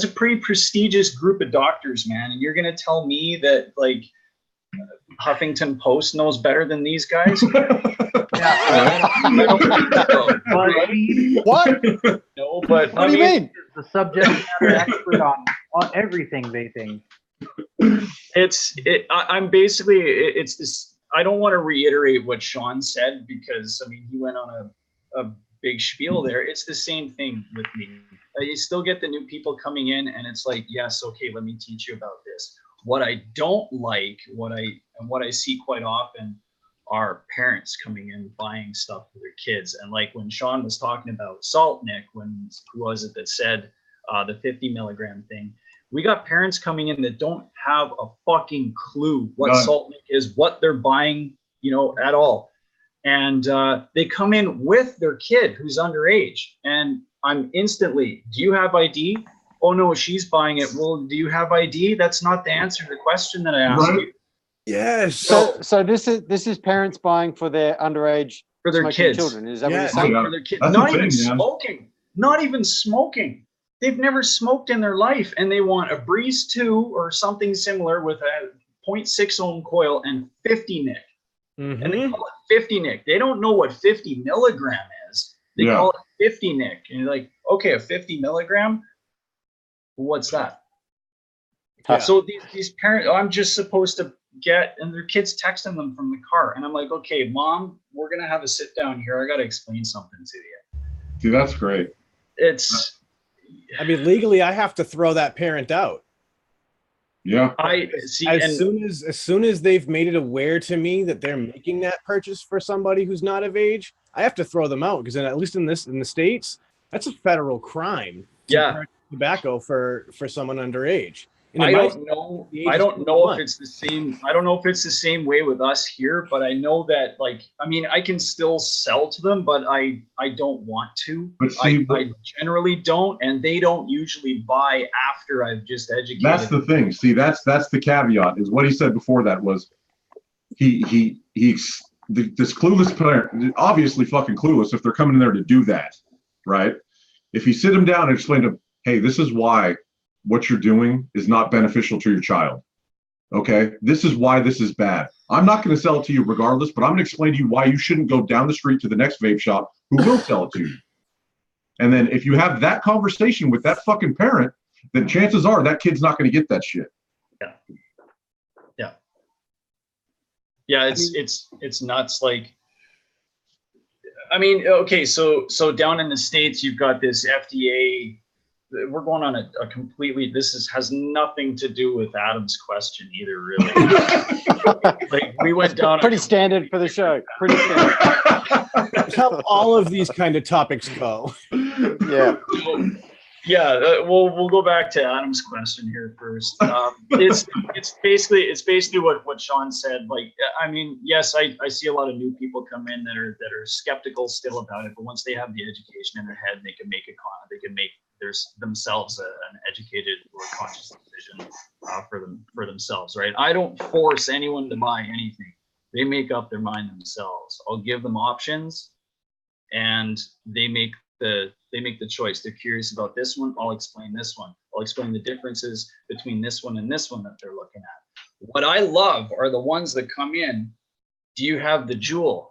a pretty prestigious group of doctors, man. And you're going to tell me that, like, Huffington Post knows better than these guys? I don't think so. What? No, but what do you mean? The subject matter expert on everything vaping. I'm basically, it's this. I don't want to reiterate what Sean said because, I mean, he went on a big spiel there. It's the same thing with me. You still get the new people coming in, and it's like, yes, okay, let me teach you about this. What I don't like, what I see quite often, are parents coming in buying stuff for their kids. And like when Sean was talking about salt, Nick, who was it that said the 50 milligram thing? We got parents coming in that don't have a fucking clue what salt Nick is, what they're buying, at all. And they come in with their kid who's underage, and I'm instantly, do you have ID? Oh no, she's buying it. Well, do you have ID? That's not the answer to the question that I asked you. Yes. So this is parents buying for their underage, for their kids, children. Is that what you're saying? saying? For their kids. Not even smoking. Not even smoking. They've never smoked in their life, and they want a Breeze 2 or something similar with a 0.6 ohm coil and 50 Nick. Mm-hmm. And they call it 50 Nick. They don't know what 50 milligram is. They call it 50 Nick. And you're like, okay, a 50 milligram? What's that? Yeah. So these parents, I'm just supposed to and their kids texting them from the car. And I'm like, okay, Mom, we're going to have a sit down here. I got to explain something to you. See, that's great. Legally, I have to throw that parent out. Yeah. I see. As soon as they've made it aware to me that they're making that purchase for somebody who's not of age, I have to throw them out because at least in the States, that's a federal crime. Purchase tobacco for someone underage. I don't know if it's the same. I don't know if it's the same way with us here, but I know that, I can still sell to them, but I don't want to. I generally don't, and they don't usually buy after I've just educated. That's the thing. See, that's the caveat. Is what he said before that was this clueless parent, obviously fucking clueless if they're coming in there to do that, right? If you sit them down and explain to them, hey, this is why what you're doing is not beneficial to your child. Okay? This is why this is bad. I'm not going to sell it to you regardless, but I'm going to explain to you why you shouldn't go down the street to the next vape shop who will sell it to you. And then if you have that conversation with that fucking parent, then chances are that kid's not going to get that shit. Yeah, it's nuts. Okay, so down in the States, you've got this FDA we're going on a completely, has nothing to do with Adam's question either, really. Like we went down pretty standard for the show. Pretty standard. That's how all of these kind of topics go. Yeah. Yeah, we'll go back to Adam's question here first. It's basically what Sean said. Like, I mean, yes, I see a lot of new people come in that are skeptical still about it, but once they have the education in their head, they can make themselves an educated or conscious decision for themselves, right? I don't force anyone to buy anything. They make up their mind themselves. I'll give them options, and they make the choice. They're curious about this one. I'll explain this one. I'll explain the differences between this one and this one that they're looking at. What I love are the ones that come in. Do you have the Juul?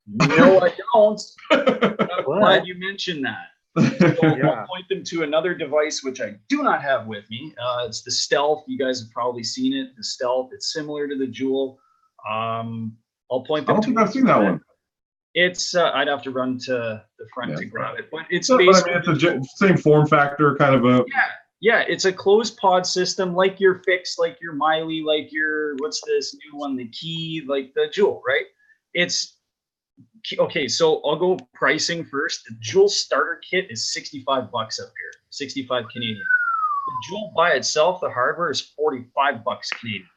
No, I don't. I'm glad you mentioned that. So I'll point them to another device which I do not have with me. It's the Stealth. You guys have probably seen it. The Stealth. It's similar to the Juul. I'll point them. I don't think I've seen that one. It's I'd have to run to the front to grab it, but it's basically it's a same form factor, kind of a yeah. It's a closed pod system, like your Fix, like your Miley, like your what's this new one, the Key, like the Juul, right? It's okay. So I'll go pricing first. The Juul starter kit is $65 up here, 65 Canadian. The Juul by itself, the hardware is $45 Canadian.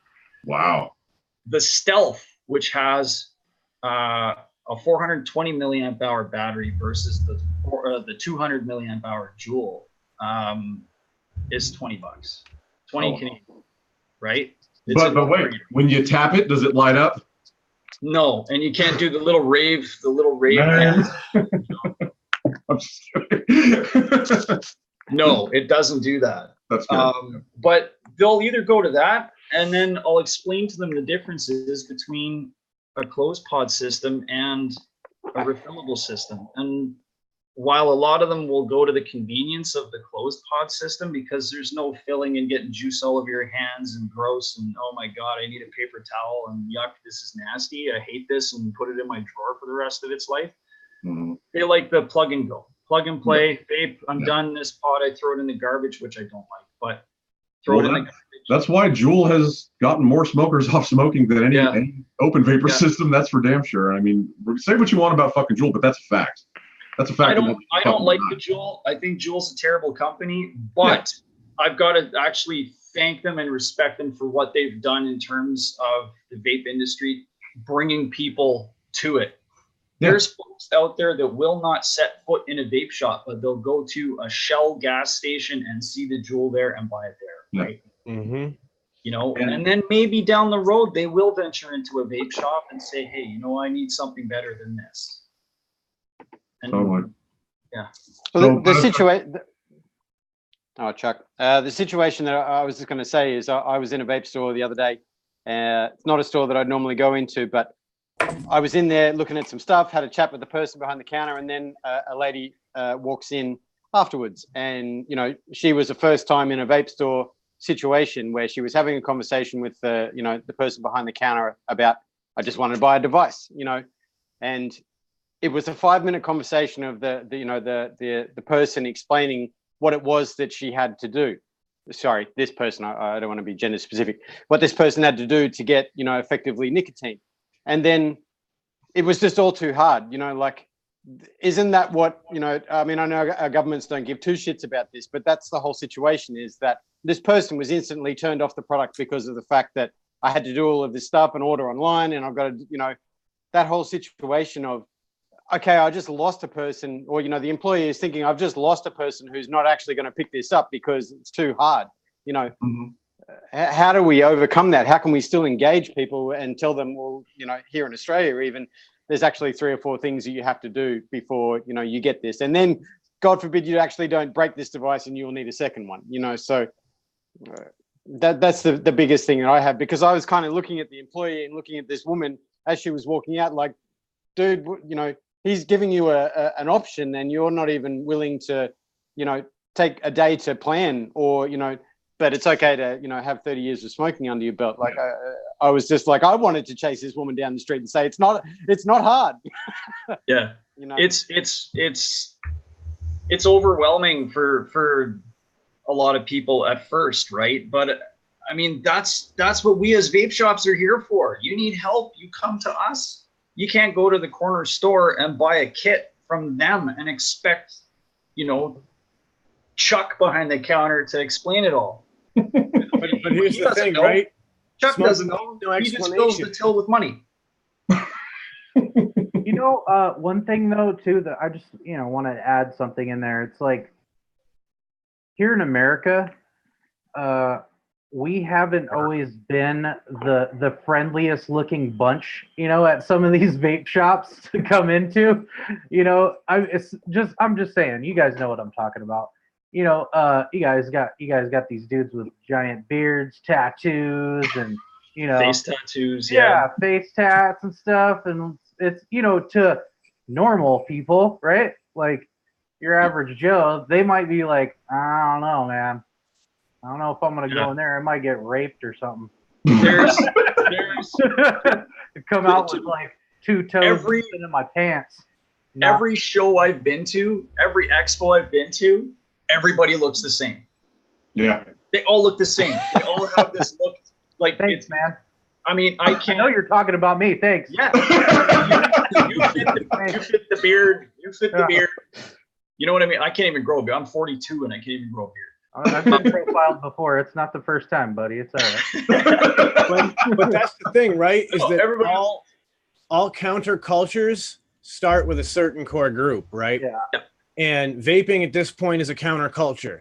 Wow. The Stealth, which has a 420 milliamp hour battery versus the 200 milliamp hour Juul, is $20, 20 Canadian, right? But wait, when you tap it, does it light up? No, and you can't do the little rave. I'm just kidding. No, it doesn't do that. That's good. But they'll either go to that, and then I'll explain to them the differences between a closed pod system and a refillable system. And while a lot of them will go to the convenience of the closed pod system because there's no filling and getting juice all over your hands and gross and oh my God, I need a paper towel and yuck, this is nasty. I hate this and put it in my drawer for the rest of its life. Mm-hmm. They like the plug and go, plug and play, vape. I'm done this pod. I throw it in the garbage, which I don't like, but throw it in the garbage. That's why Juul has gotten more smokers off smoking than any open vapor system. That's for damn sure. I mean, say what you want about fucking Juul, but that's a fact. That's a fact. I don't like the Juul. I think Juul's a terrible company, but I've got to actually thank them and respect them for what they've done in terms of the vape industry, bringing people to it. Yeah. There's folks out there that will not set foot in a vape shop, but they'll go to a Shell gas station and see the Juul there and buy it there, right? Mm-hmm. You know, and then maybe down the road they will venture into a vape shop and say, "Hey, you know, I need something better than this." And, So the situation. Oh, Chuck. The situation that I was just going to say is I was in a vape store the other day. It's not a store that I'd normally go into, but I was in there looking at some stuff, had a chat with the person behind the counter, and then a lady walks in afterwards. And, you know, she was the first time in a vape store situation where she was having a conversation with the person behind the counter about, I just wanted to buy a device, you know, and it was a 5-minute conversation of the person explaining what it was that she had to do. Sorry, this person, I don't want to be gender specific, what this person had to do to get, you know, effectively nicotine. And then it was just all too hard, you know, like, isn't that what, you know, I mean, I know our governments don't give two shits about this, but that's the whole situation, is that this person was instantly turned off the product because of the fact that I had to do all of this stuff and order online, and I've got to, you know, that whole situation of, okay, I just lost a person, or, you know, the employee is thinking, I've just lost a person who's not actually going to pick this up because it's too hard, you know. Mm-hmm. How do we overcome that? How can we still engage people and tell them, well, you know, here in Australia even, there's actually 3 or 4 things that you have to do before, you know, you get this. And then, God forbid, you actually don't break this device and you'll need a second one, you know. So that's the biggest thing that I have, because I was kind of looking at the employee and looking at this woman as she was walking out, like, dude, you know, he's giving you an option and you're not even willing to, you know, take a day to plan, or, you know, but it's okay to, you know, have 30 years of smoking under your belt. Like, I was just like, I wanted to chase this woman down the street and say, it's not hard. Yeah. You know, it's it's overwhelming for a lot of people at first, right? But I mean, that's what we as vape shops are here for. You need help, you come to us. You can't go to the corner store and buy a kit from them and expect, you know, Chuck behind the counter to explain it all. But here's He the doesn't thing, know. right? Chuck Smoke doesn't know. no He just fills the explanation. till with money. You know, one thing though too that I just want to add something in there. It's like here in America, we haven't always been the friendliest looking bunch, at some of these vape shops to come into. I'm just saying, you guys know what I'm talking about. You guys got these dudes with giant beards, tattoos, and Face tattoos, yeah, face tats and stuff, and it's to normal people, right? Like your average Joe, they might be like, I don't know, man. I don't know if I'm gonna go in there. I might get raped or something. There's come out with like two toes in my pants. Every show I've been to, every expo I've been to, everybody looks the same. Yeah. They all look the same. They all have this look like thanks, man. I mean, I can't. I know you're talking about me. Thanks. Yeah. You fit the beard. You fit the beard. You know what I mean? I can't even grow a beard. I'm 42 and I can't even grow a beard. I've been profiled before. It's not the first time, buddy. It's all right. but that's the thing, right? Is that everybody, all countercultures start with a certain core group, right? Yeah. And vaping at this point is a counterculture.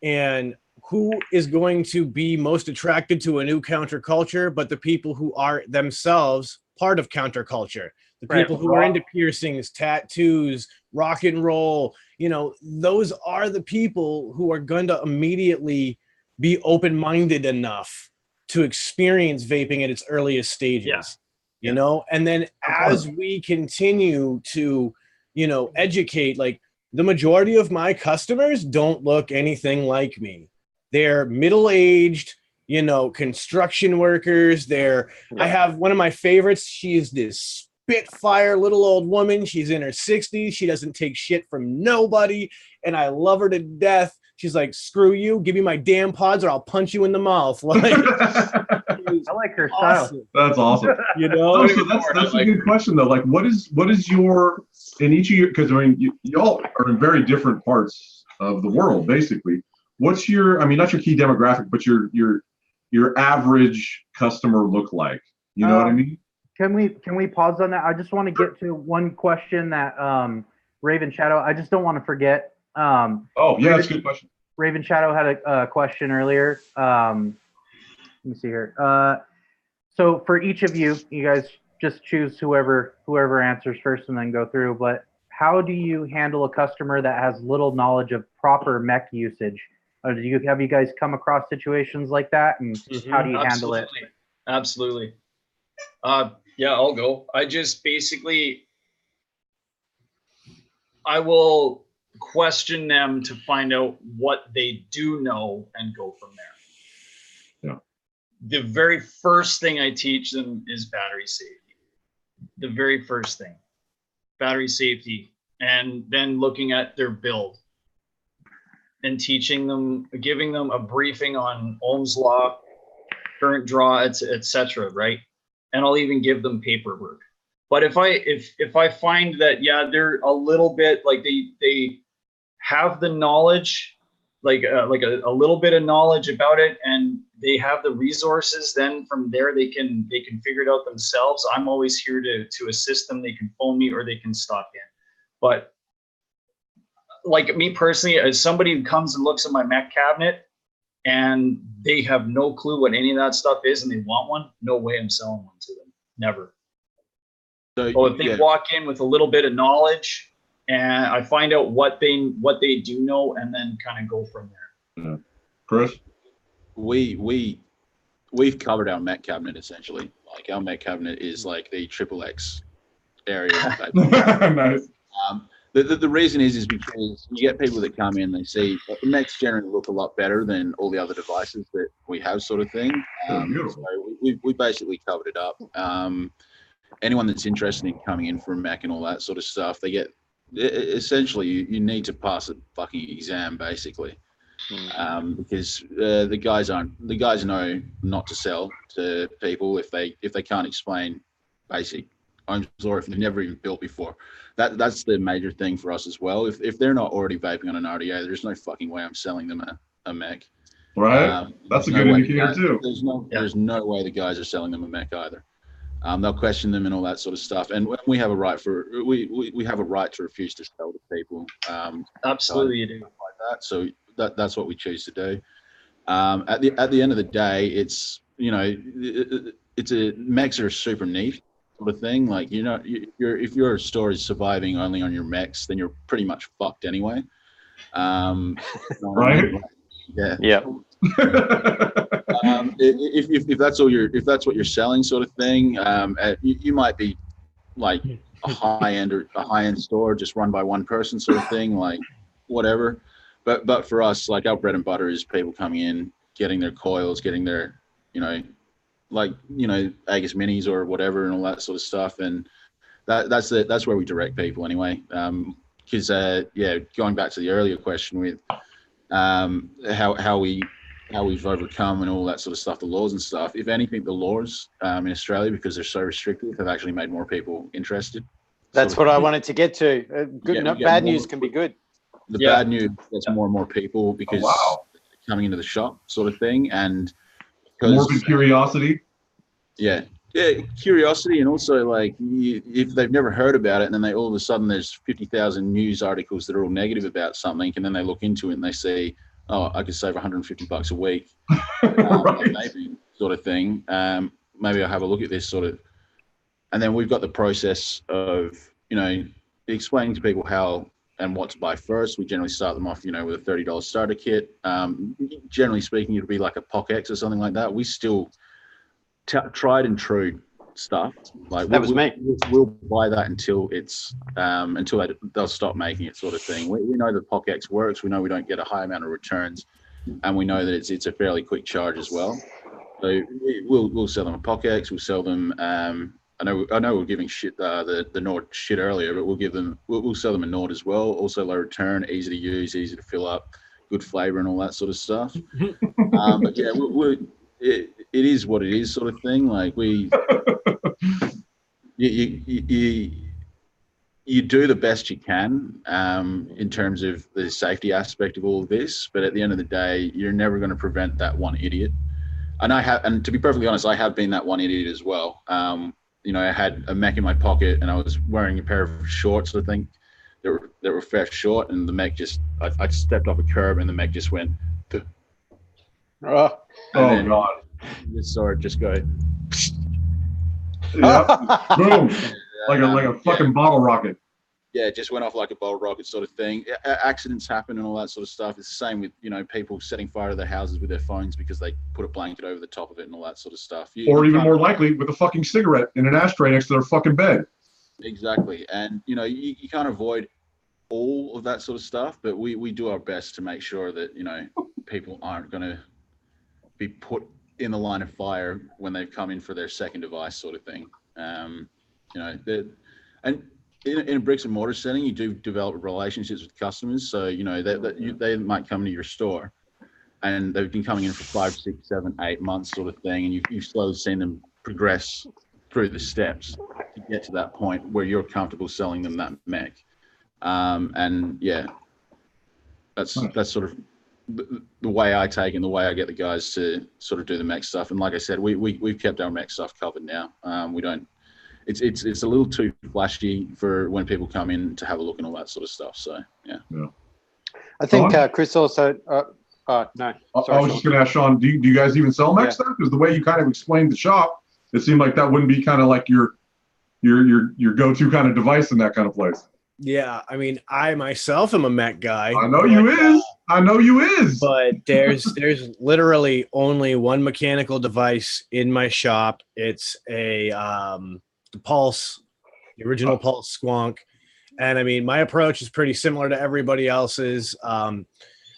And who is going to be most attracted to a new counterculture but the people who are themselves part of counterculture? The people who are into piercings, tattoos, rock and roll, those are the people who are going to immediately be open-minded enough to experience vaping at its earliest stages, and then as we continue to, educate, like the majority of my customers don't look anything like me. They're middle-aged, construction workers. I have one of my favorites. She is this spitfire little old woman. She's in her 60s. She doesn't take shit from nobody, and I love her to death. She's like, screw you, give me my damn pods or I'll punch you in the mouth. Like, I like her style. That's awesome. So that's a good question though. Like, what is your, in each of your, because I mean, you all are in very different parts of the world, basically. What's your, I mean, not your key demographic, but your average customer look like? You know what I mean? Can we pause on that? I just want to get to one question that Raven Shadow. I just don't want to forget. That's a good question. Raven Shadow had a question earlier. Let me see here. So for each of you, you guys just choose whoever answers first and then go through. But how do you handle a customer that has little knowledge of proper mech usage? Have you guys come across situations like that, and how do you handle it? Absolutely. Yeah, I'll go. I just basically, I will question them to find out what they do know and go from there. Yeah. The very first thing I teach them is battery safety. The very first thing, battery safety, and then looking at their build and teaching them, giving them a briefing on Ohm's law, current draw, etc. Right? And I'll even give them paperwork. But if I find that they're a little bit like they have the knowledge, like a little bit of knowledge about it, and they have the resources, then from there they can figure it out themselves. I'm always here to assist them. They can phone me or they can stop in. But like me personally, as somebody who comes and looks at my mech cabinet and they have no clue what any of that stuff is and they want one, no way I'm selling one to them. Never. So if they walk in with a little bit of knowledge and I find out what they do know and then kind of go from there. Yeah. Chris? We've covered our Met cabinet essentially. Like our Met cabinet is like the XXX area. Nice. The reason is because you get people that come in, they see the Mets generally look a lot better than all the other devices that we have, sort of thing. Beautiful. So we basically covered it up. Anyone that's interested in coming in for a Mac and all that sort of stuff, they get essentially you need to pass a fucking exam basically, because the guys know not to sell to people if they can't explain basic ohms law, if they've never even built before. That's the major thing for us as well. If they're not already vaping on an RDA, there's no fucking way I'm selling them a mech. Right. That's a good indicator too. There's no way the guys are selling them a mech either. They'll question them and all that sort of stuff. And we have a right we have a right to refuse to sell to people. Absolutely, you do. Like that. So that's what we choose to do. At the end of the day, it's mechs are super niche sort of thing. Like if your store is surviving only on your mechs, then you're pretty much fucked anyway. Right. Yeah. If that's what you're selling, sort of thing, you might be like a high end store just run by one person, sort of thing, like whatever. But for us, like our bread and butter is people coming in, getting their coils, getting their Agus minis or whatever and all that sort of stuff, and that's where we direct people anyway. Because going back to the earlier question with how we've overcome and all that sort of stuff, the laws and stuff. If anything, the laws in Australia, because they're so restrictive, have actually made more people interested. That's what I wanted to get to. Bad news can be good. The bad news gets more and more people because coming into the shop, sort of thing, and morbid curiosity. Yeah, curiosity, and also like if they've never heard about it, and then they all of a sudden there's 50,000 news articles that are all negative about something, and then they look into it and they see, oh, I could save $150 a week, right. Maybe sort of thing. Maybe I'll have a look at this sort of, and then we've got the process of explaining to people how and what to buy first. We generally start them off, with a $30 starter kit. Generally speaking, it'll be like a POC X or something like that. We still tried and true stuff. Like that was me. We'll buy that until it's until they'll stop making it, sort of thing. We know the POC X works. We know we don't get a high amount of returns, and we know that it's a fairly quick charge as well. So we'll sell them a POC X. We'll sell them. I know we're giving shit the Nord shit earlier, but we'll sell them a Nord as well. Also low return, easy to use, easy to fill up, good flavor and all that sort of stuff. But yeah, it is what it is, sort of thing. Like you do the best you can in terms of the safety aspect of all of this, but at the end of the day, you're never going to prevent that one idiot. And to be perfectly honest, I have been that one idiot as well. I had a mech in my pocket and I was wearing a pair of shorts, I think, that were fair short, and the mech I stepped off a curb and the mech just went. Oh God! You saw it just go. Yeah, boom, like a fucking bottle rocket. Yeah, it just went off like a bottle rocket, sort of thing. Accidents happen and all that sort of stuff. It's the same with people setting fire to their houses with their phones because they put a blanket over the top of it and all that sort of stuff. Or even more likely, with a fucking cigarette in an ashtray next to their fucking bed. Exactly, and you can't avoid all of that sort of stuff, but we do our best to make sure that people aren't going to be put in the line of fire when they've come in for their second device, sort of thing. In a bricks and mortar setting, you do develop relationships with customers. So, they might come to your store and they've been coming in for 5, 6, 7, 8 months, sort of thing. And you've slowly seen them progress through the steps to get to that point where you're comfortable selling them that mech. That's sort of the way I take and the way I get the guys to sort of do the mech stuff. And like I said, we've kept our mech stuff covered now. We don't. It's a little too flashy for when people come in to have a look and all that sort of stuff. So yeah. I think Chris also. No. Sorry, I was just going to ask Sean. Do you guys even sell mech stuff? Because the way you kind of explained the shop, it seemed like that wouldn't be kind of like your go-to kind of device in that kind of place. Yeah, I mean, I myself am a mech guy. I know you is. But there's literally only one mechanical device in my shop. It's the Pulse, the original Pulse Squonk. And I mean, my approach is pretty similar to everybody else's. I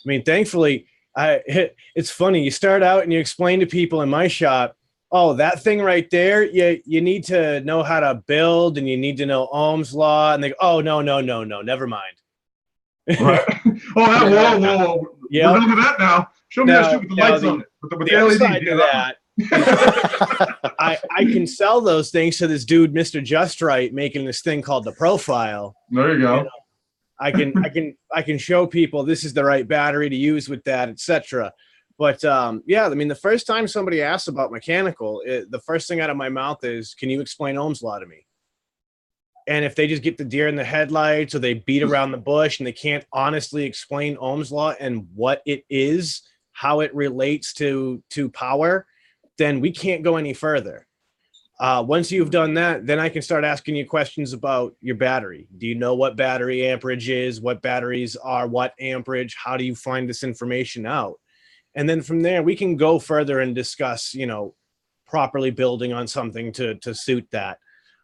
mean, thankfully, it's funny. You start out and you explain to people in my shop, oh, that thing right there, you need to know how to build and you need to know Ohm's law. And they go, oh, no, never mind. Right. Oh, whoa. Yep. We're done with that now. Show me that shit with the lights on it. With the other LED. side to that, I can sell those things to this dude, Mr. Just Right, making this thing called the Profile. There you go. You know, I can show people this is the right battery to use with that, etc. But yeah, I mean, the first time somebody asks about mechanical, the first thing out of my mouth is, "Can you explain Ohm's law to me?" And if they just get the deer in the headlights or they beat around the bush and they can't honestly explain Ohm's law and what it is, how it relates to power, then we can't go any further. Once you've done that, then I can start asking you questions about your battery. Do you know what battery amperage is? What batteries are what amperage? How do you find this information out? And then from there, we can go further and discuss, properly building on something to suit that.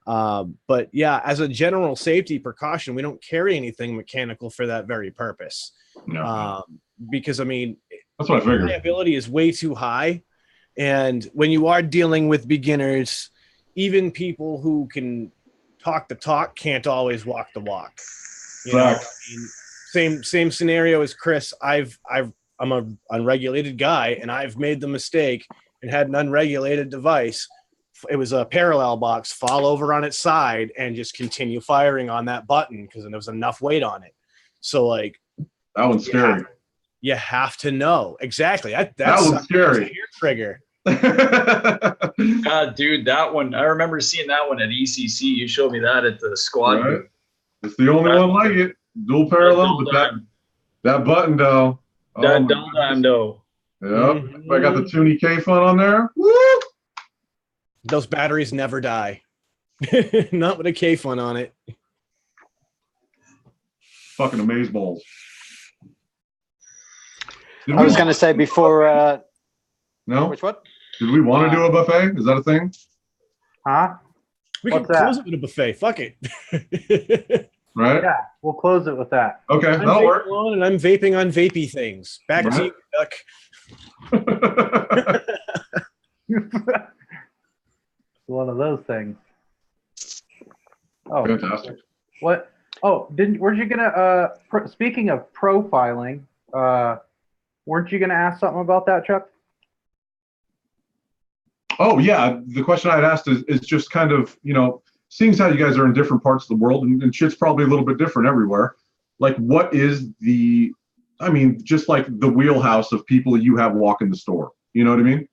But yeah, as a general safety precaution, we don't carry anything mechanical for that very purpose. No. Because I mean, that's what I figured. Liability is way too high. And when you are dealing with beginners, even people who can talk the talk can't always walk the walk. I mean, same scenario as Chris. I'm an unregulated guy, and I've made the mistake and had an unregulated device. It was a parallel box, fall over on its side, and just continue firing on that button because there was enough weight on it. So, like, that one's scary. You have to know exactly. That one's scary. Hair trigger. God, dude, that one. I remember seeing that one at ECC. You showed me that at the squad. Right. It's the only one like it. Dual parallel, but that button though. That dumb though. Yep. Mm-hmm. I got the Toonie K fun on there. Woo! Those batteries never die. Not with a K fun on it. Fucking amazeballs. I was going to say before. No. Which what? Did we want to do a buffet? Is that a thing? Huh? We can close it with a buffet. Fuck it. Right? Yeah, we'll close it with that. Okay, that'll work. And I'm vaping on vapey things. Back to you, Duck. One of those things. Oh, fantastic. What? Oh, weren't you gonna? Speaking of profiling, weren't you gonna ask something about that, Chuck? Oh yeah, the question I had asked is just kind of, seeing how you guys are in different parts of the world and shit's probably a little bit different everywhere. Like, what is just like the wheelhouse of people you have walk in the store? You know what I mean?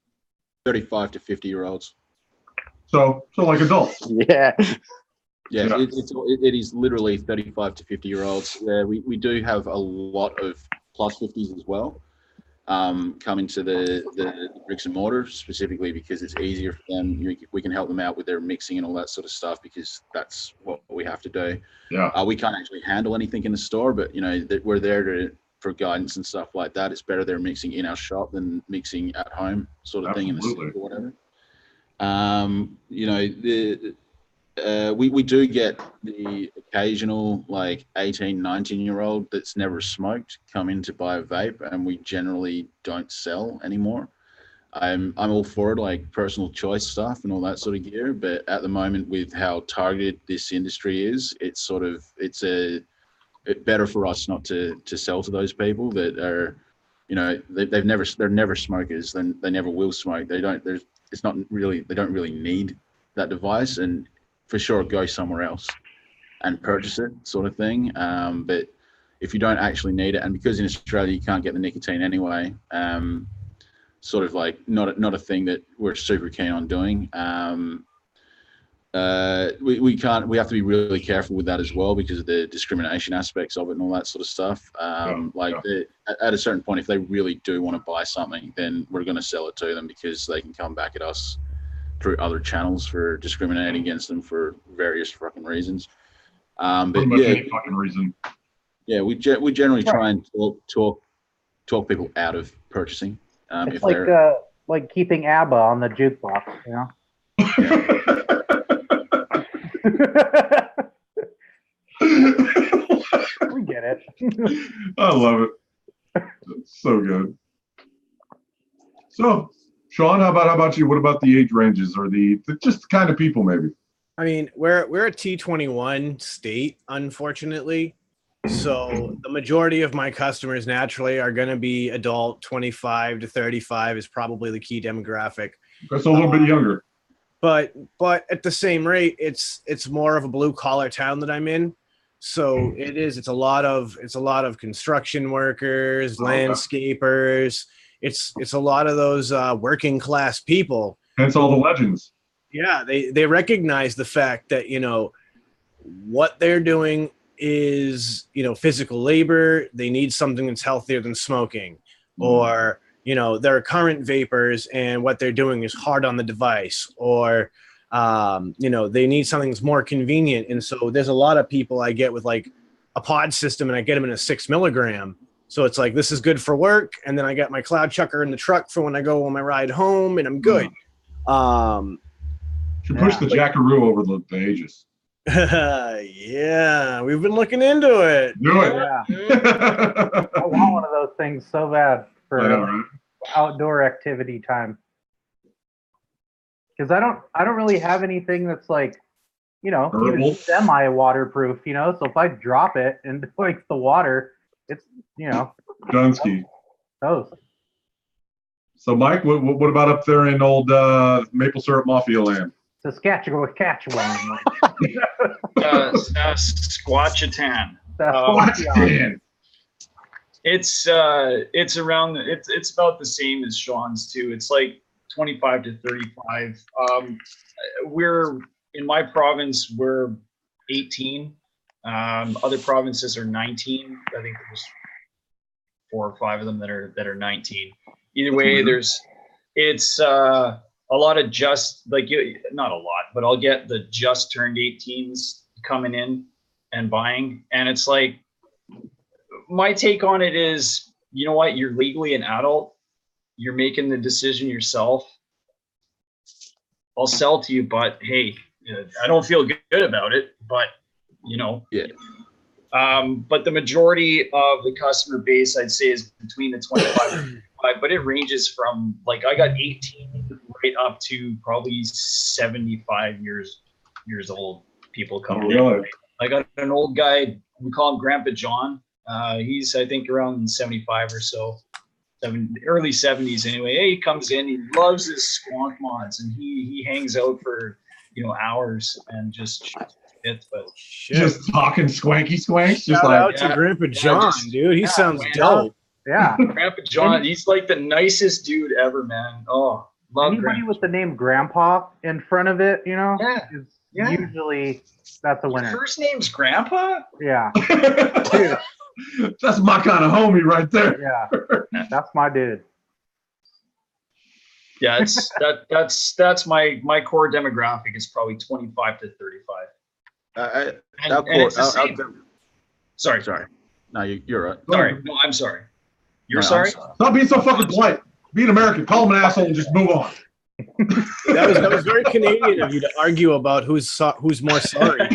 35 to 50-year-olds. So like adults. Yeah. Yeah, it is literally 35 to 50-year-olds. We do have a lot of plus 50s as well. Come into the bricks and mortar specifically because it's easier for them. We can help them out with their mixing and all that sort of stuff because that's what we have to do. Yeah. We can't actually handle anything in the store, but we're there for guidance and stuff like that. It's better they're mixing in our shop than mixing at home, sort of thing in the store or whatever. We do get the occasional like 18, 19-year-old that's never smoked come in to buy a vape, and we generally don't sell anymore. I'm all for it, like personal choice stuff and all that sort of gear, but at the moment with how targeted this industry is, it's better for us not to sell to those people that are, they're never smokers, then they never will smoke. They don't really need that device, and for sure go somewhere else and purchase it, sort of thing. But if you don't actually need it, and because in Australia you can't get the nicotine anyway, sort of like not a thing that we're super keen on doing. We have to be really careful with that as well because of the discrimination aspects of it and all that sort of stuff. At a certain point, if they really do want to buy something, then we're going to sell it to them because they can come back at us through other channels for discriminating against them for various fucking reasons. But any fucking reason. Yeah, we generally try and talk people out of purchasing. It's like keeping ABBA on the jukebox, Yeah. We get it. I love it. It's so good. So, Sean, how about you? What about the age ranges or the just the kind of people maybe? I mean, we're a T21 state, unfortunately. So the majority of my customers naturally are going to be adult. 25 to 35 is probably the key demographic. That's a little bit younger. But at the same rate, it's more of a blue collar town that I'm in. So it's a lot of construction workers, landscapers. It's a lot of those working class people. Hence all the legends. Yeah, they recognize the fact that, you know, what they're doing is, you know, physical labor. They need something that's healthier than smoking. Or, you know, they're current vapors and what they're doing is hard on the device. Or, you know, they need something that's more convenient. And so there's a lot of people I get with like a pod system and I get them in a 6 milligram. So it's like, this is good for work. And then I got my cloud chucker in the truck for when I go on my ride home and I'm good. Should push the jackaroo over the ages. Yeah, we've been looking into it. Do it. Yeah. I want one of those things so bad for outdoor activity time. Because I don't really have anything that's like, you know, even semi-waterproof, you know. So if I drop it into like the water, it's, you know, Dunsky. Toast. So Mike, what about up there in old maple syrup mafia land? Saskatchewan. Squatchatan. It's around. It's about the same as Sean's too. It's like 25 to 35. We're in my province. We're 18. Other provinces are 19. I think there's 4 or 5 of them that are 19. Either way, it's a lot of just like not a lot, but I'll get the just turned 18s coming in and buying, and it's like my take on it is, you know what, you're legally an adult, you're making the decision yourself. I'll sell to you, but hey, I don't feel good about it, but you know, but the majority of the customer base I'd say is between the 25 and 35, but it ranges from like I got 18 right up to probably 75 years old people coming in. I got an old guy, we call him Grandpa John. He's I think around 75 or so, early 70s anyway. Hey, he comes in, he loves his squonk mods, and he hangs out for, you know, hours and just just talking swanky swanks. Just Shout out to Grandpa John, dude. He sounds dope. Yeah, Grandpa John, he's like the nicest dude ever, man. Oh, love anybody Grandpa. with the name Grandpa in front of it, you know, is usually that's a winner. Your first name's Grandpa? Yeah. Dude. That's my kind of homie right there. Yeah, that's my dude. Yeah, it's that's my core demographic is probably 25 to 35. Sorry. No, you're right. Sorry. No, I'm sorry. You're sorry? Stop being so fucking polite. Be an American. Call him an asshole and just move on. That was very Canadian of you to argue about who's more sorry.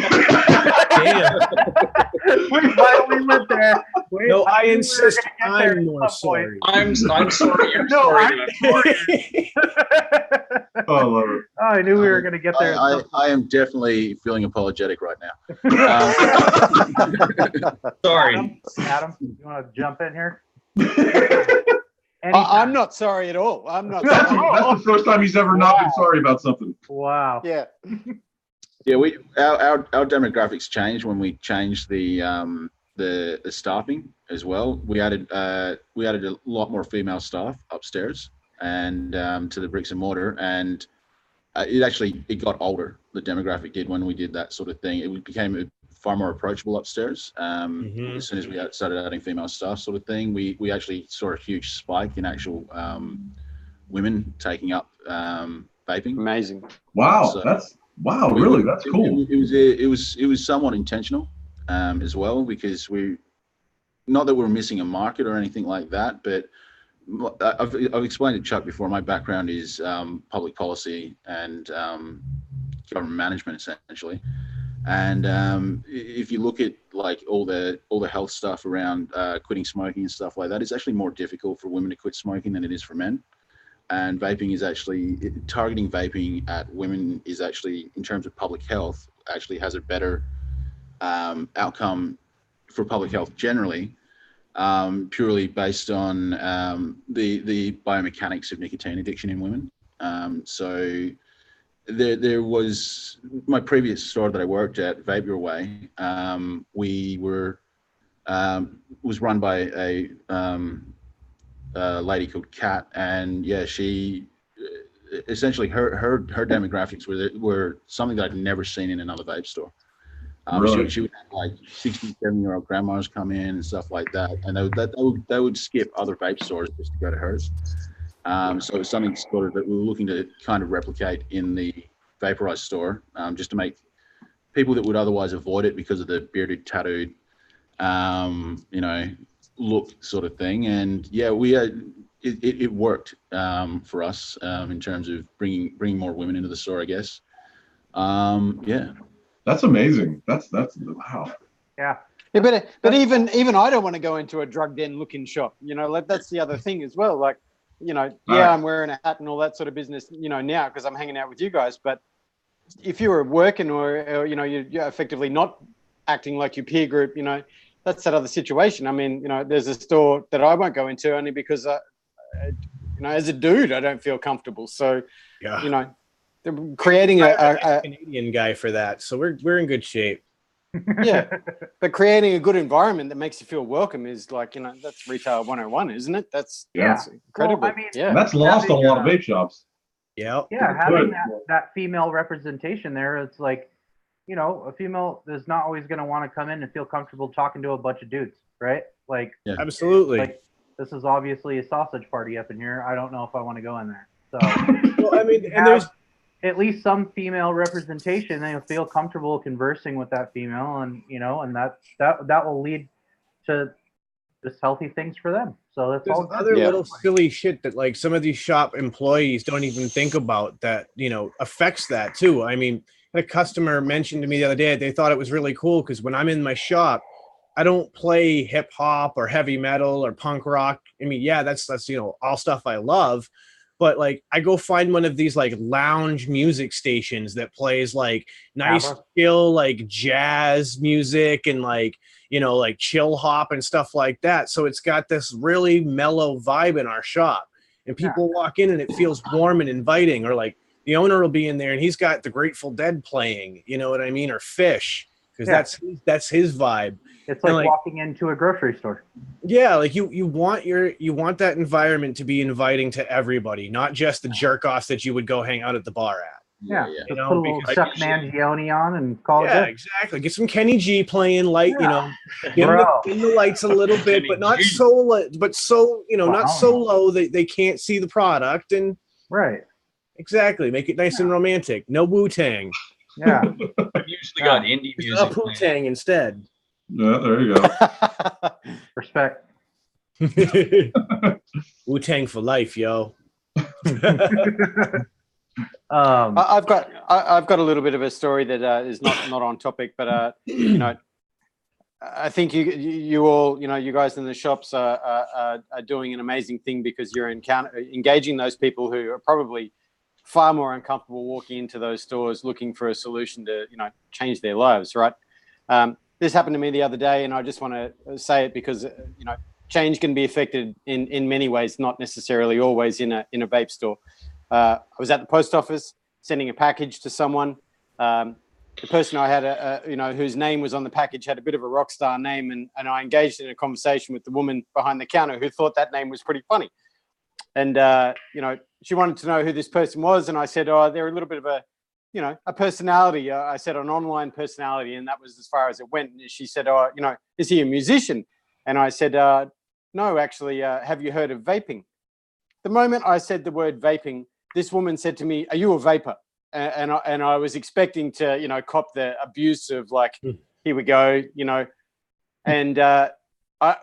Damn. We went there. No, I insist I'm more sorry. I'm sorry. You're No, sorry. I'm sorry. Oh, I love it. Oh, I knew we were going to get there. I am definitely feeling apologetic right now. Sorry. Adam, you want to jump in here? I'm not sorry at all. I'm not That's sorry. the first time he's ever not been sorry about something. Wow. Yeah. Yeah, our demographics changed when we changed the staffing as well. We added a lot more female staff upstairs and to the bricks and mortar, and it got older. The demographic did when we did that sort of thing. It became far more approachable upstairs. As soon as we started adding female staff, sort of thing, we actually saw a huge spike in actual women taking up vaping. Amazing. Wow, So, really, that's cool. It was somewhat intentional as well, because not that we're missing a market or anything like that, but I've explained to Chuck before. My background is public policy and government management, essentially. And if you look at like all the health stuff around quitting smoking and stuff like that, it's actually more difficult for women to quit smoking than it is for men. and vaping is actually targeting vaping at women is actually, in terms of public health, actually has a better outcome for public health generally, purely based on the biomechanics of nicotine addiction in women. So there was my previous store that I worked at, Vape Your Way. We were was run by a lady called Kat, and yeah, she essentially her demographics were something that I'd never seen in another vape store. Really? She would have like 60, 70-year-old grandmas come in and stuff like that, and they would skip other vape stores just to go to hers. So it was something sort of that we were looking to kind of replicate in the vaporized store, just to make people that would otherwise avoid it because of the bearded, tattooed, look sort of thing. And yeah, it worked for us in terms of bringing more women into the store, I guess. Yeah. That's amazing. That's wow. Yeah. Yeah, but even I don't want to go into a drug den looking shop. Like that's the other thing as well. Like, I'm wearing a hat and all that sort of business, now because I'm hanging out with you guys. But if you were working or you're effectively not acting like your peer group, that's that other situation. I mean, there's a store that I won't go into only because, as a dude, I don't feel comfortable. So, Yeah. Creating a Canadian guy for that, so we're in good shape. Yeah, but creating a good environment that makes you feel welcome is like, that's retail 101, isn't it? That's incredible. Well, I mean, yeah, And that's lost on a lot of vape shops. Yeah. Yeah, having that female representation there, it's like, a female is not always going to want to come in and feel comfortable talking to a bunch of dudes, right? Like, Yeah. Absolutely. like this is obviously a sausage party up in here. I don't know if I want to go in there. So, Well, I mean, and there's at least some female representation, they feel comfortable conversing with that female, and and that will lead to just healthy things for them. So that's there's all good. other little silly shit that like some of these shop employees don't even think about that affects that too. I mean, a customer mentioned to me the other day they thought it was really cool because when I'm in my shop, I don't play hip hop or heavy metal or punk rock. I mean, yeah, that's all stuff I love. But like I go find one of these like lounge music stations that plays like nice chill like jazz music and like like chill hop and stuff like that. So it's got this really mellow vibe in our shop, and people walk in and it feels warm and inviting. Or like the owner will be in there and he's got the Grateful Dead playing, you know what I mean, or Fish, because that's his vibe. It's like walking into a grocery store. Yeah, like you want that environment to be inviting to everybody, not just the jerk offs that you would go hang out at the bar at. Yeah. Put a little Chuck Mangione on and call it good. Yeah, exactly. Get some Kenny G playing light, dim the lights a little bit, but not so not so low that they can't see the product. And right. Exactly. Make it nice and romantic. No Wu-Tang. Yeah. I've usually got indie music. Not Wu-Tang instead. Yeah, there you go. Respect. Wu-Tang for life, yo. I've got a little bit of a story that is not on topic, but I think you all, you guys in the shops are doing an amazing thing because you're engaging those people who are probably far more uncomfortable walking into those stores looking for a solution to change their lives, right? This happened to me the other day, and I just want to say it because change can be affected in many ways, not necessarily always in a vape store. I was at the post office sending a package to someone. The person I had, whose name was on the package had a bit of a rock star name, and I engaged in a conversation with the woman behind the counter who thought that name was pretty funny. And, she wanted to know who this person was, and I said, oh, they're a little bit of a personality. I said an online personality, and that was as far as it went. And she said, oh, is he a musician? And I said, no, actually, have you heard of vaping? The moment I said the word vaping, this woman said to me, are you a vapor? And I was expecting to, cop the abuse of like, here we go, And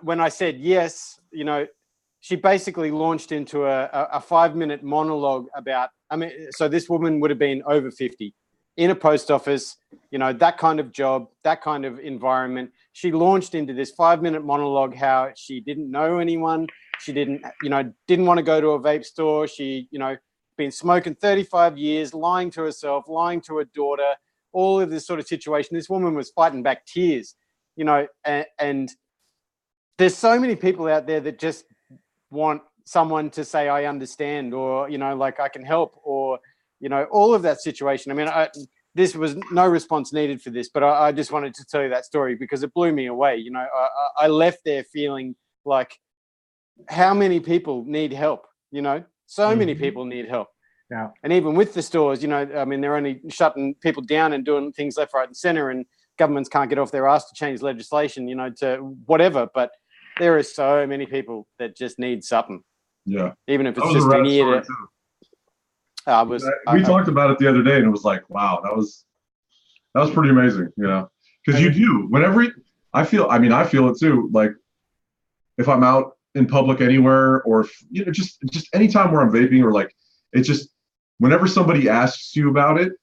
when I said yes, she basically launched into a 5-minute monologue about, so this woman would have been over 50 in a post office, that kind of job, that kind of environment. She launched into this 5-minute monologue how she didn't know anyone. She didn't want to go to a vape store. She, been smoking 35 years, lying to herself, lying to her daughter, all of this sort of situation. This woman was fighting back tears, and there's so many people out there that just want someone to say, I understand, or, like I can help, or, all of that situation. I mean, this was no response needed for this, but I just wanted to tell you that story because it blew me away. I left there feeling like, how many people need help? So many people need help. Yeah. And even with the stores, I mean, they're only shutting people down and doing things left, right, and center, and governments can't get off their ass to change legislation, to whatever. But there are so many people that just need something. Yeah. Even if it's That was just a rad an ear story, to. We talked about it the other day, and it was like, wow, that was pretty amazing, because you do whenever I feel it too. Like if I'm out in public anywhere, or if, just anytime where I'm vaping, or like it's just whenever somebody asks you about it,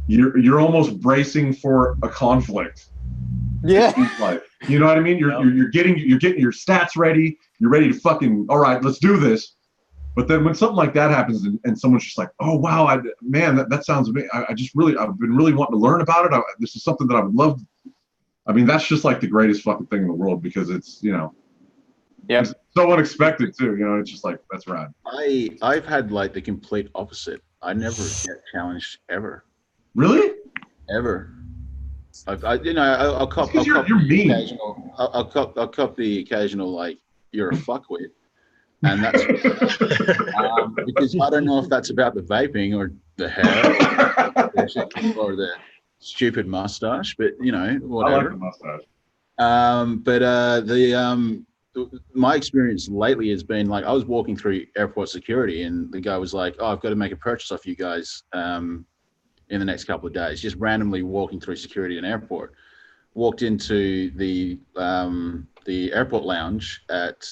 you're almost bracing for a conflict. Yeah. Like, you know what I mean? You're getting your stats ready. You're ready to fucking, all right, let's do this. But then when something like that happens, and someone's just like, oh wow, that sounds amazing. I've been really wanting to learn about it. This is something that I would love. I mean, that's just like the greatest fucking thing in the world, because it's, it's so unexpected too. It's just like, that's rad. I've had like the complete opposite. I never get challenged ever. Really? Ever. I'll cop. You're mean. I'll cop the occasional like, you're a fuckwit, and that's because I don't know if that's about the vaping or the hair or the stupid mustache, but whatever. I like the mustache. My experience lately has been like, I was walking through airport security, and the guy was like, "Oh, I've got to make a purchase off you guys in the next couple of days." Just randomly walking through security in airport, walked into the airport lounge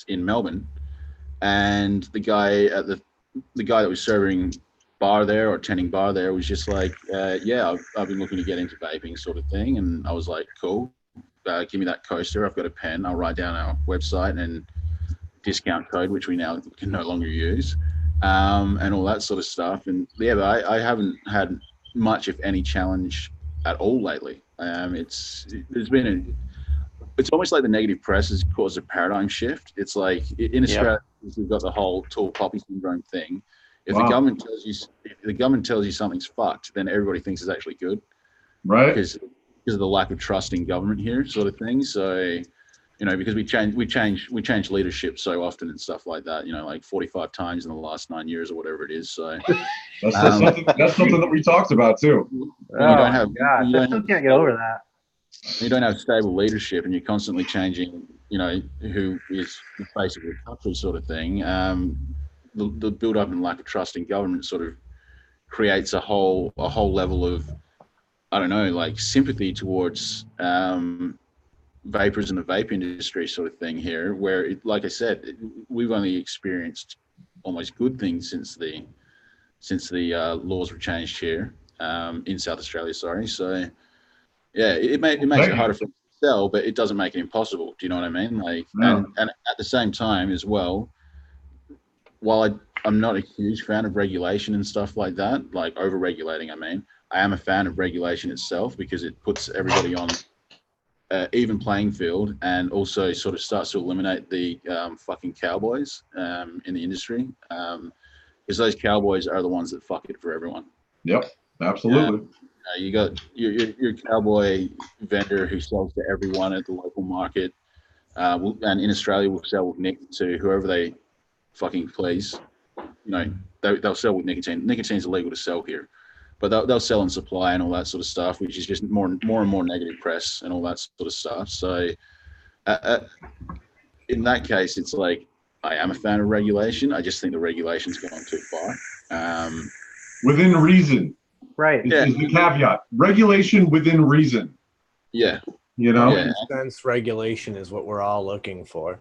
in Melbourne, and the guy that was serving bar there, or tending bar there, was just like, "Yeah, I've been looking to get into vaping," sort of thing. And I was like, "Cool. Give me that coaster. I've got a pen. I'll write down our website and discount code, which we now can no longer use, and all that sort of stuff." And yeah, but I haven't had much, if any, challenge at all lately. It's almost like the negative press has caused a paradigm shift. It's like in Australia, we've got the whole tall poppy syndrome thing. If the government tells you something's fucked, then everybody thinks it's actually good, right? Because of the lack of trust in government here, sort of thing. So, because we change leadership so often and stuff like that. Like 45 times in the last 9 years or whatever it is. So that's something that we talked about too. I still can't get over that. You don't have stable leadership, and you're constantly changing. Who is the face of the country, sort of thing. The build up and lack of trust in government sort of creates a whole level of, I don't know, like sympathy towards vapors in the vape industry, sort of thing here, where like I said, we've only experienced almost good things since the laws were changed here in South Australia. Sorry. So yeah, it makes it harder for them to sell, but it doesn't make it impossible. Do you know what I mean? Like, and at the same time as well, while I'm not a huge fan of regulation and stuff like that, like over-regulating, I am a fan of regulation itself, because it puts everybody on even playing field, and also sort of starts to eliminate the fucking cowboys in the industry, because those cowboys are the ones that fuck it for everyone. Yep, absolutely. You got your cowboy vendor who sells to everyone at the local market, and in Australia will sell with Nick to whoever they fucking please. They'll sell with nicotine. Nicotine's illegal to sell here, but they'll sell and supply and all that sort of stuff, which is just more and more negative press and all that sort of stuff. So in that case, it's like, I am a fan of regulation. I just think the regulation's gone too far. Within reason. Right. Is the caveat. Regulation within reason. Yeah. Common sense regulation is what we're all looking for.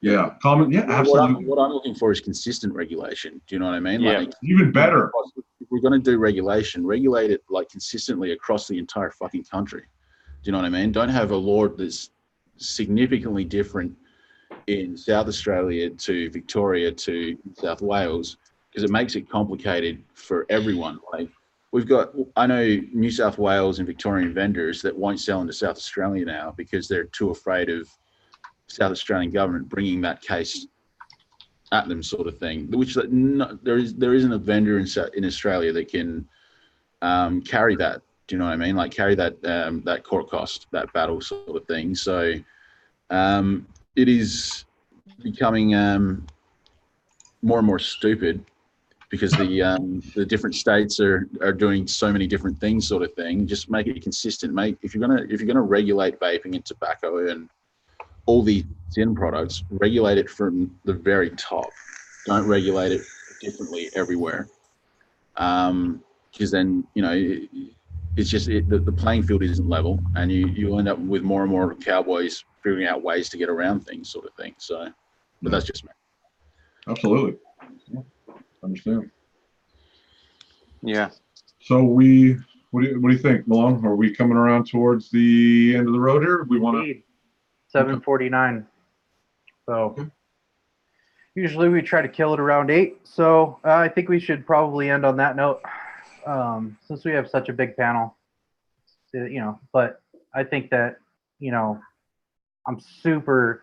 Yeah. Absolutely. What I'm looking for is consistent regulation. Do you know what I mean? Yeah. Like, even better. If we're going to do regulation, regulate it like consistently across the entire fucking country. Do you know what I mean? Don't have a law that's significantly different in South Australia to Victoria to South Wales, because it makes it complicated for everyone. Like I know New South Wales and Victorian vendors that won't sell into South Australia now because they're too afraid of South Australian government bringing that case at them, sort of thing. Which there isn't a vendor in Australia that can carry that. Do you know what I mean? Like carry that court cost, that battle, sort of thing. So it is becoming more and more stupid because the different states are doing so many different things, sort of thing. Just make it consistent. If you're gonna regulate vaping and tobacco and all these end products, regulate it from the very top. Don't regulate it differently everywhere, because then it's just the playing field isn't level, and you end up with more and more cowboys figuring out ways to get around things, sort of thing. So, but that's just me. Absolutely. Understand. Yeah. So what do you think, Malone? Are we coming around towards the end of the road here? We want to 7:49. So usually we try to kill it around 8. So I think we should probably end on that note, since we have such a big panel. But I think that I'm super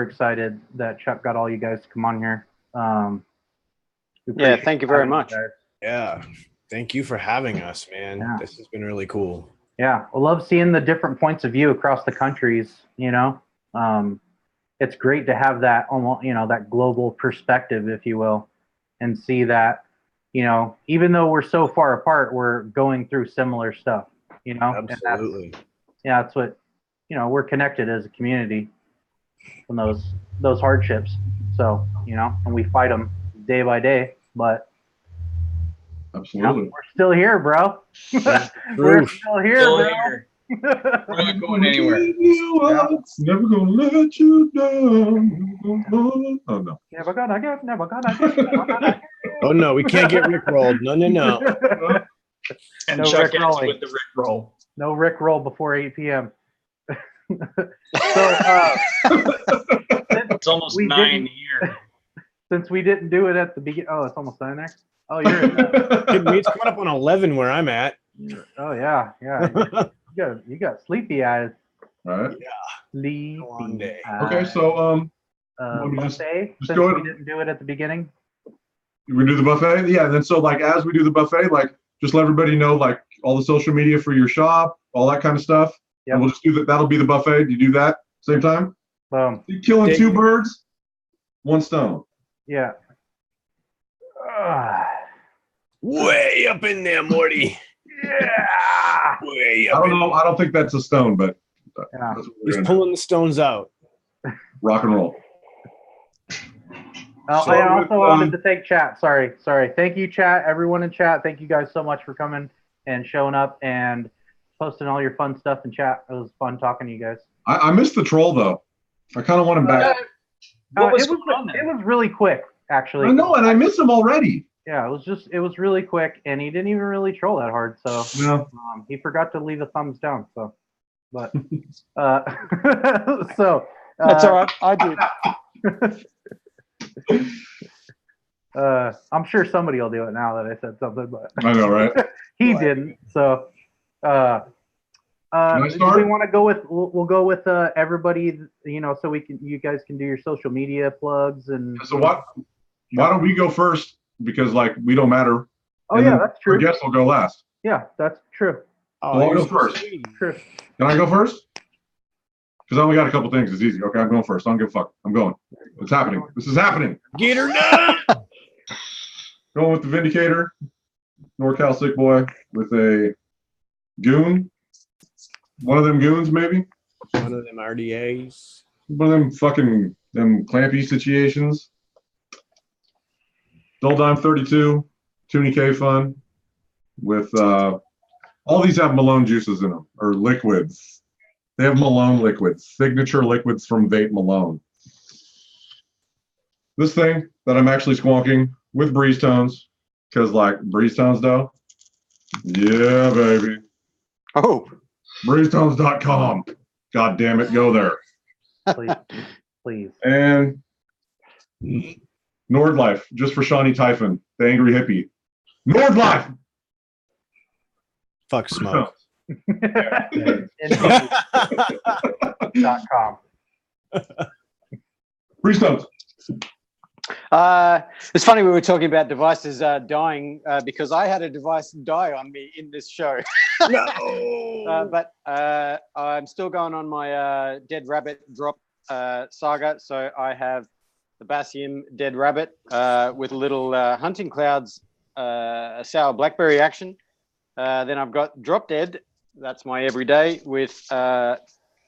excited that Chuck got all you guys to come on here. Yeah, thank you very much. Yeah, thank you for having us, man. Yeah. This has been really cool. Yeah, I love seeing the different points of view across the countries. It's great to have that that global perspective, if you will, and see that even though we're so far apart, we're going through similar stuff. Absolutely. That's what we're connected as a community from those hardships. So and we fight them day by day, but absolutely. we're still here, bro. We're still here, bro. Here. We're not going anywhere. Never gonna let you down. Oh no. Never gonna get. Oh no, we can't get Rickrolled. No. And No Chuck Rick ends rolling. with the Rick roll. No Rick roll before 8 p.m. It's almost we 9 here. Since we didn't do it at the beginning. Oh, it's almost 9 there. Oh, you're. It's coming up on 11 where I'm at. Oh yeah. You got sleepy eyes. All right. Sleepy Long day. eyes. Okay, so buffet. just Since go we ahead. didn't do it at the beginning. We do the buffet, yeah. And then so as we do the buffet, just let everybody know all the social media for your shop, all that kind of stuff. Yeah. And we'll just do that. That'll be the buffet. You do that same time. Boom. You're killing 2 birds, 1 stone. Yeah. Way up in there, Morty. Yeah. Way I up. don't know. I don't think that's a stone, but Yeah. that's what we're He's gonna pulling the stones out. do. Rock and roll. I also wanted to thank chat. Sorry. Thank you, chat. Everyone in chat. Thank you guys so much for coming and showing up and posting all your fun stuff in chat. It was fun talking to you guys. I missed the troll though. I kind of want him back. What was it was going on there? It was really quick, actually. I know, and I miss him already. Yeah, it was really quick, and he didn't even really troll that hard. So No. he forgot to leave a thumbs down. So, but so That's all right. I did. I'm sure somebody will do it now that I said something, but I know, right? he didn't. So, I do start? we want to go with? We'll go with everybody. So you guys can do your social media plugs and. So why don't we go first? Because we don't matter. Oh And yeah, then that's true. Our guest will go last. Yeah, that's true. I'll go you're first. sweet. True. Can I go first? Because I only got a couple things. It's easy. Okay, I'm going first. I don't give a fuck. I'm going. It's happening. This is happening. Get her done. Going with the Vindicator, NorCal Sick Boy, with a goon. One of them goons, maybe. One of them RDAs. One of them fucking clampy situations. Dull Dime 32, Toonie K Fun, with all these have Malone juices in them, or liquids. They have Malone liquids, signature liquids from Vape Malone. This thing that I'm actually squonking with Breeze Tones, because Breeze Tones though. Yeah, baby. Oh, BreezeTones.com. God damn it, go there. Please. please. And Nordlife, just for Shawnee Typhon, the angry hippie. Nordlife! Fuck smoke. com. Free stones. It's funny we were talking about devices dying because I had a device die on me in this show. No. But I'm still going on my Dead Rabbit drop saga. So I have the Basium Dead Rabbit with a little Hunting Clouds sour blackberry action. Then I've got Drop Dead. That's my everyday with a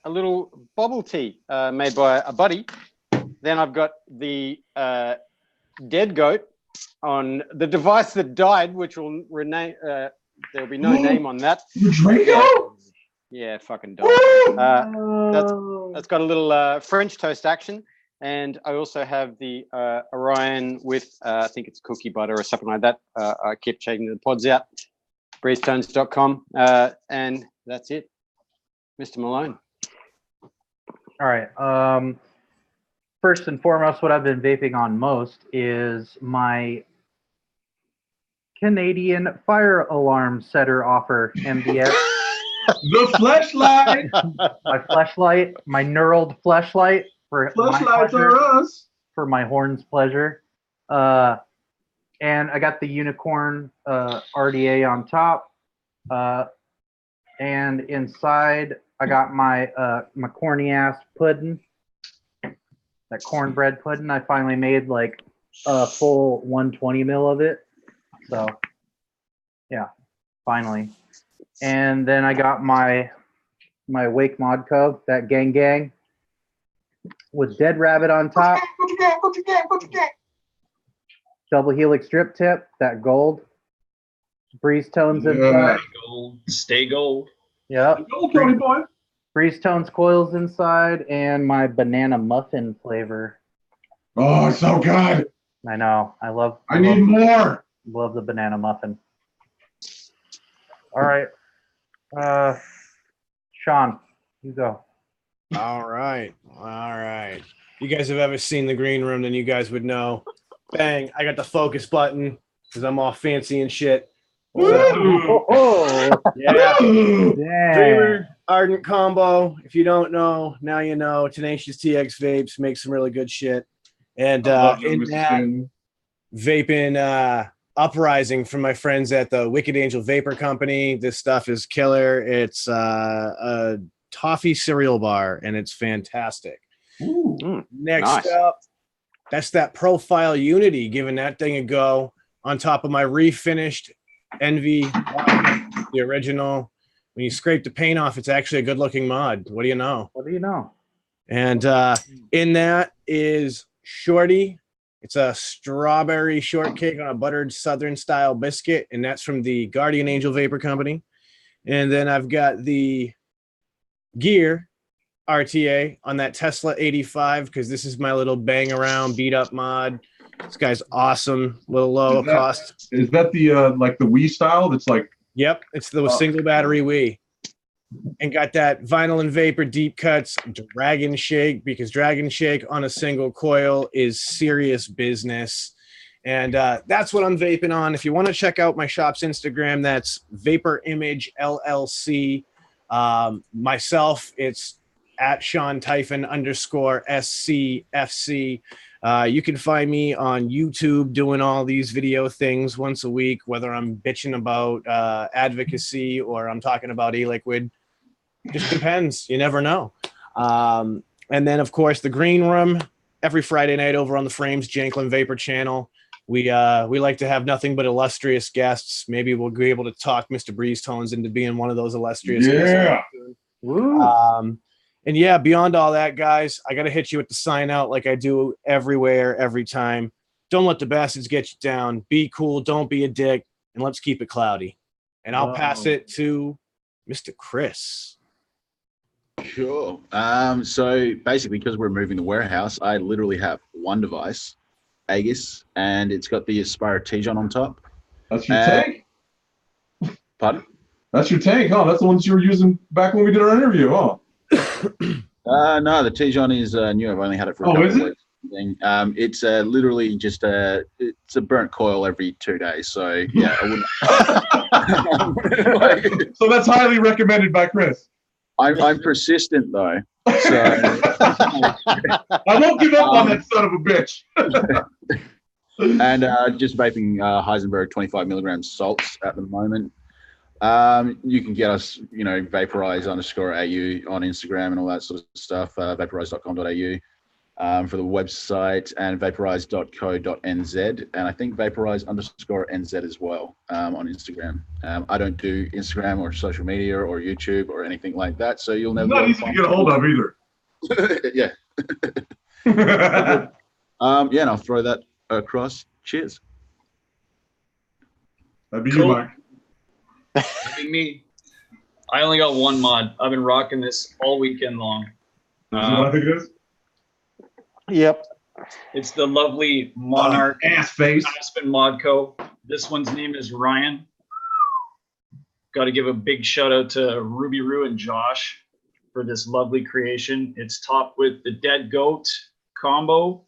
little bubble tea made by a buddy. Then I've got the Dead Goat on the device that died, which will rename. There'll be no name on that. Draco? Yeah, fucking died. That's got a little French toast action. And I also have the Orion with, I think it's cookie butter or something like that. I keep checking the pods out. breezetones.com. And that's it. Mr. Malone. All right. First and foremost, what I've been vaping on most is my Canadian fire alarm setter offer, MDS. The flashlight. My flashlight, my knurled flashlight for Flashlights my are us. for my horn's pleasure. And I got the unicorn RDA on top. And inside I got my my corny ass pudding. That cornbread pudding. I finally made like a full 120 mil of it. So yeah, finally. And then I got my Wake Mod Cove, that gang with Dead Rabbit on top. Double helix drip tip, that gold. Breeze tones inside. Gold. Stay gold. Yep. Gold, Tony boy. Breeze tones coils inside, and my banana muffin flavor. Oh, it's so good. I know. I need more. love the banana muffin. All right. Sean, you go. All right. You guys have ever seen the green room, then you guys would know. Bang, I got the focus button because I'm all fancy and shit. So, yeah. Dreamer Ardent combo. If you don't know, now you know. Tenacious TX Vapes make some really good shit. And in that, vaping Uprising from my friends at the Wicked Angel Vapor Company. This stuff is killer. It's a toffee cereal bar, and it's fantastic. Next up, that's that Profile Unity, giving that thing a go on top of my refinished Envy, the original. When you scrape the paint off, it's actually a good-looking mod. What do you know? And in that is Shorty. It's a strawberry shortcake on a buttered Southern-style biscuit, and that's from the Guardian Angel Vapor Company. And then I've got the Gear RTA on that Tesla 85, because this is my little bang-around, beat-up mod. This guy's awesome. Little low cost. Is that the like the Wii style? That's like. Yep, it's the single battery Wii. And got that Vinyl and Vapor Deep Cuts Dragon Shake, because Dragon Shake on a single coil is serious business. And that's what I'm vaping on. If you want to check out my shop's Instagram, that's Vapor Image LLC. Myself, it's at Sean Typhon _SCFC. You can find me on YouTube doing all these video things once a week, whether I'm bitching about advocacy or I'm talking about e-liquid. Just depends. You never know. And then, of course, the Green Room every Friday night over on the Frames Janklin Vapor channel. We like to have nothing but illustrious guests. Maybe we'll be able to talk Mr. Breeze Tones into being one of those illustrious guests. And yeah, beyond all that, guys, I got to hit you with the sign out like I do everywhere, every time. Don't let the bastards get you down. Be cool. Don't be a dick. And let's keep it cloudy. And I'll pass it to Mr. Chris. Sure. So basically, because we're moving the warehouse, I literally have one device, Aegis, and it's got the Aspire T-John on top. That's your tank? Pardon? That's your tank, huh? That's the ones you were using back when we did our interview, huh? No, the T-John is new. I've only had it for a couple is of it? weeks. It's literally just it's a burnt coil every 2 days. So yeah, I wouldn't. So that's highly recommended by Chris. I'm persistent though, so I won't give up on that son of a bitch. and just vaping Heisenberg 25 milligrams salts at the moment. You can get us, vaporize_au on Instagram and all that sort of stuff. Vaporize.com.au for the website, and vaporize.co.nz, and I think vaporize_nz as well on Instagram. I don't do Instagram or social media or YouTube or anything like that, so you'll never. It's not easy to get a hold of either. Yeah. And I'll throw that across. Cheers. That'd be Cool. you, Mike. Me. I only got one mod. I've been rocking this all weekend long. Is that what I think it is? Yep. It's the lovely Monarch Ass face. Aspen Mod Co. This one's name is Ryan. Got to give a big shout out to Ruby Roo and Josh for this lovely creation. It's topped with the Dead Goat combo,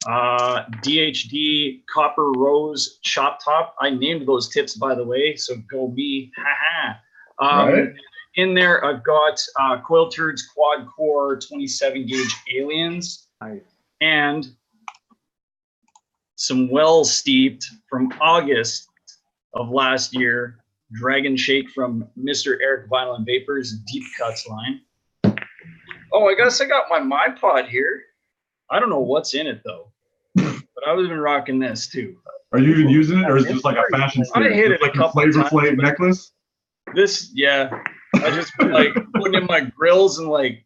DHD Copper Rose Chop Top. I named those tips, by the way, so go me. Right. In there, I've got Coil Turds Quad Core 27 gauge Aliens. Nice. And some well steeped from August of last year Dragon Shake from Mr. Eric Vinyl and Vapors Deep Cuts line. Oh, I guess I got my pod here. I don't know what's in it though, but I was been rocking this too. Are you even using it, or is it just like a fashion I statement? hit It's it a like a couple Flavor times, Flav but- necklace? This, yeah, I just been like putting in my grills and like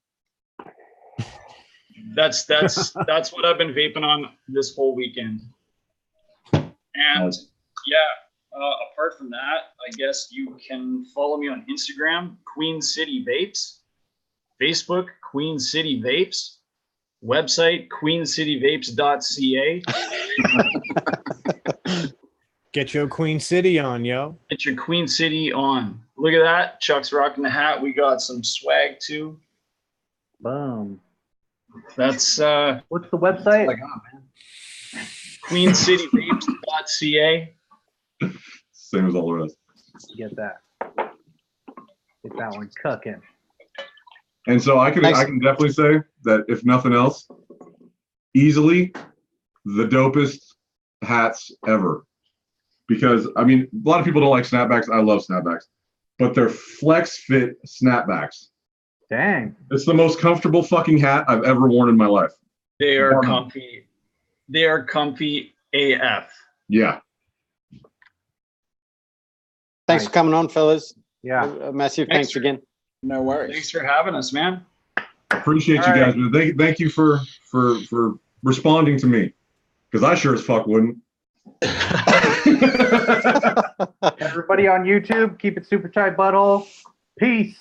that's what I've been vaping on this whole weekend. And apart from that, I guess you can follow me on Instagram, Queen City Vapes, Facebook, Queen City Vapes, website, queencityvapes.ca. Get your Queen City on, yo. Get your Queen City on. Look at that. Chuck's rocking the hat. We got some swag too. Boom. That's What's the website? queencityvapes.ca. Same as all the rest. Get that. Get that one cooking. And so I can definitely say that if nothing else, easily the dopest hats ever. Because I mean, a lot of people don't like snapbacks. I love snapbacks, but they're flex fit snapbacks. Dang. It's the most comfortable fucking hat I've ever worn in my life. They are Warm. comfy. They are comfy AF. Yeah. Thanks for coming on, fellas. Yeah. A massive thanks again. No worries. Thanks for having us, man. Appreciate All you guys. Man. Thank you for responding to me, because I sure as fuck wouldn't. Everybody on YouTube, keep it super tight, butthole. Peace.